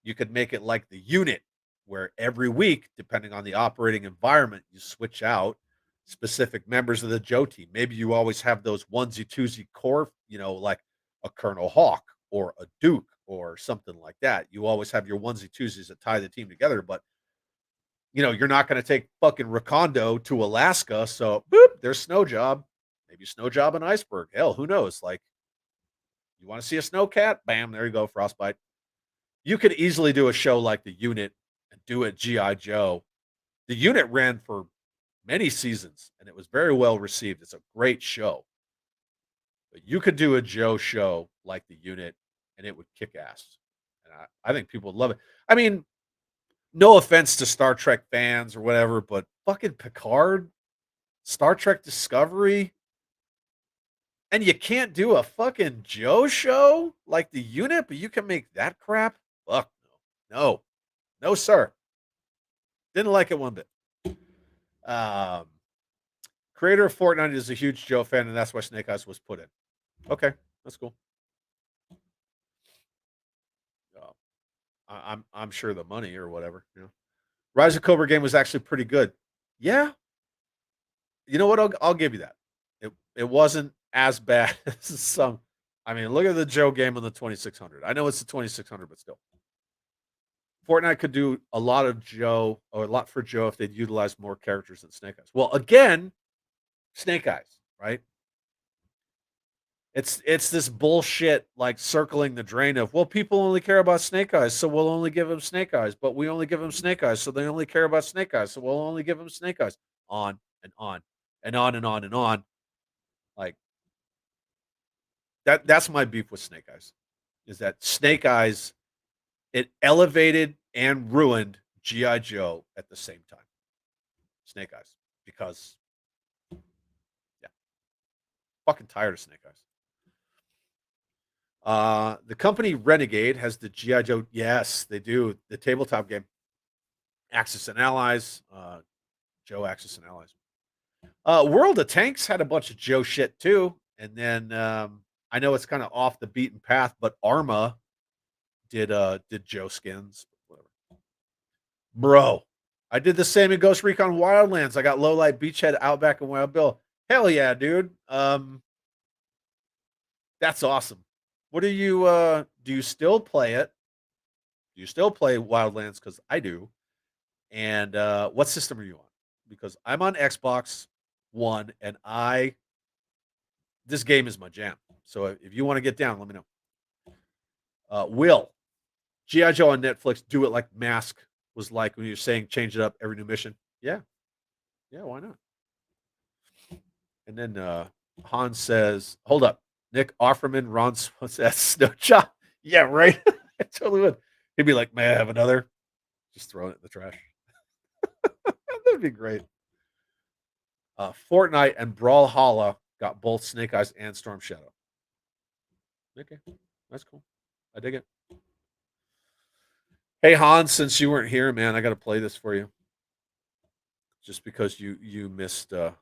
You could make it like The Unit, where every week, depending on the operating environment, you switch out specific members of the Joe team. Maybe you always have those onesie twosie core, like a Colonel Hawk or a Duke or something like that. You always have your onesie twosies that tie the team together, but you're not going to take fucking Rakondo to Alaska. So boop, there's Snow Job. Maybe Snow Job and Iceberg. Hell, who knows? Like, you want to see a snow cat? Bam, there you go, Frostbite. You could easily do a show like The Unit and do it GI Joe. The Unit ran for many seasons and it was very well received. It's a great show. But you could do a Joe show like The Unit and it would kick ass. And I think people would love it. I mean, no offense to Star Trek fans or whatever, but fucking Picard, Star Trek Discovery, and you can't do a fucking Joe show like The Unit, but you can make that crap? Fuck no. No. No, sir. Didn't like it one bit. Um, Creator of Fortnite is a huge Joe fan, and that's why Snake Eyes was put in. Okay, that's cool. Uh, I'm sure the money or whatever. Rise of Cobra game was actually pretty good. Yeah, you know what? I'll give you that. It wasn't as bad as some. I mean, look at the Joe game on the 2600. I know it's the 2600, but still, Fortnite could do a lot of Joe or a lot for Joe if they'd utilize more characters than Snake Eyes. Well, again, Snake Eyes, right? It's this bullshit like circling the drain of, well, people only care about Snake Eyes, so we'll only give them Snake Eyes, but we only give them Snake Eyes, so they only care about Snake Eyes, so we'll only give them Snake Eyes. On and on and on and on and on. Like that's my beef with Snake Eyes. Is that Snake Eyes, it elevated and ruined G.I. Joe at the same time. Snake Eyes. Because yeah, fucking tired of Snake Eyes. The company Renegade has the GI Joe. Yes, they do the tabletop game. Axis and Allies. Joe Axis and Allies. World of Tanks had a bunch of Joe shit too, and then I know it's kind of off the beaten path, but Arma did Joe skins. Whatever, bro. I did the same in Ghost Recon Wildlands. I got Lowlight, Beachhead, Outback, and Wild Bill. Hell yeah, dude. That's awesome. What do you still play it? Do you still play Wildlands? Because I do. And what system are you on? Because I'm on Xbox One, and this game is my jam. So if you want to get down, let me know. Will GI Joe on Netflix do it like Mask was like when you're saying change it up every new mission? Yeah, yeah, why not? And then Hans says, "Hold up, Nick Offerman, Ron Swanson, Snow Job." Yeah, right. I totally would. He'd be like, "May I have another?" Just throwing it in the trash. That'd be great. Fortnite and Brawlhalla got both Snake Eyes and Storm Shadow. Okay, that's cool. I dig it. Hey Hans, since you weren't here, man, I got to play this for you. Just because you missed this.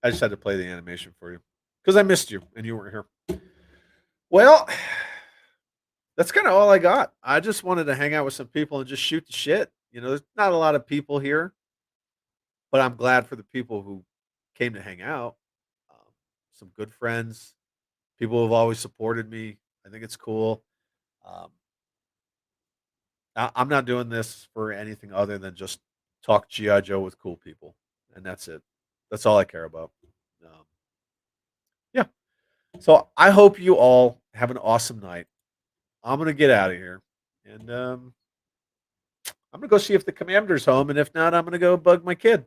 I just had to play the animation for you because I missed you and you weren't here. Well, that's kind of all I got. I just wanted to hang out with some people and just shoot the shit. There's not a lot of people here, but I'm glad for the people who came to hang out. Um, some good friends, people who have always supported me. I think it's cool. Um, I'm not doing this for anything other than just talk GI Joe with cool people, and that's it. That's all I care about. Um, yeah. So I hope you all have an awesome night. I'm gonna get out of here, and I'm gonna go see if the commander's home, and if not, I'm gonna go bug my kid.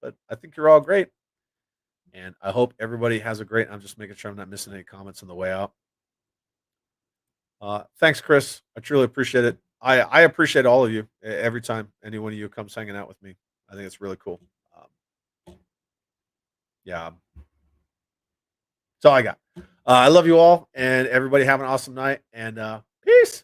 But I think you're all great, and I hope everybody has a great. I'm just making sure I'm not missing any comments on the way out. Thanks, Chris. I truly appreciate it. I appreciate all of you every time any one of you comes hanging out with me. I think it's really cool. Yeah, that's all I got. I love you all, and everybody have an awesome night. And peace.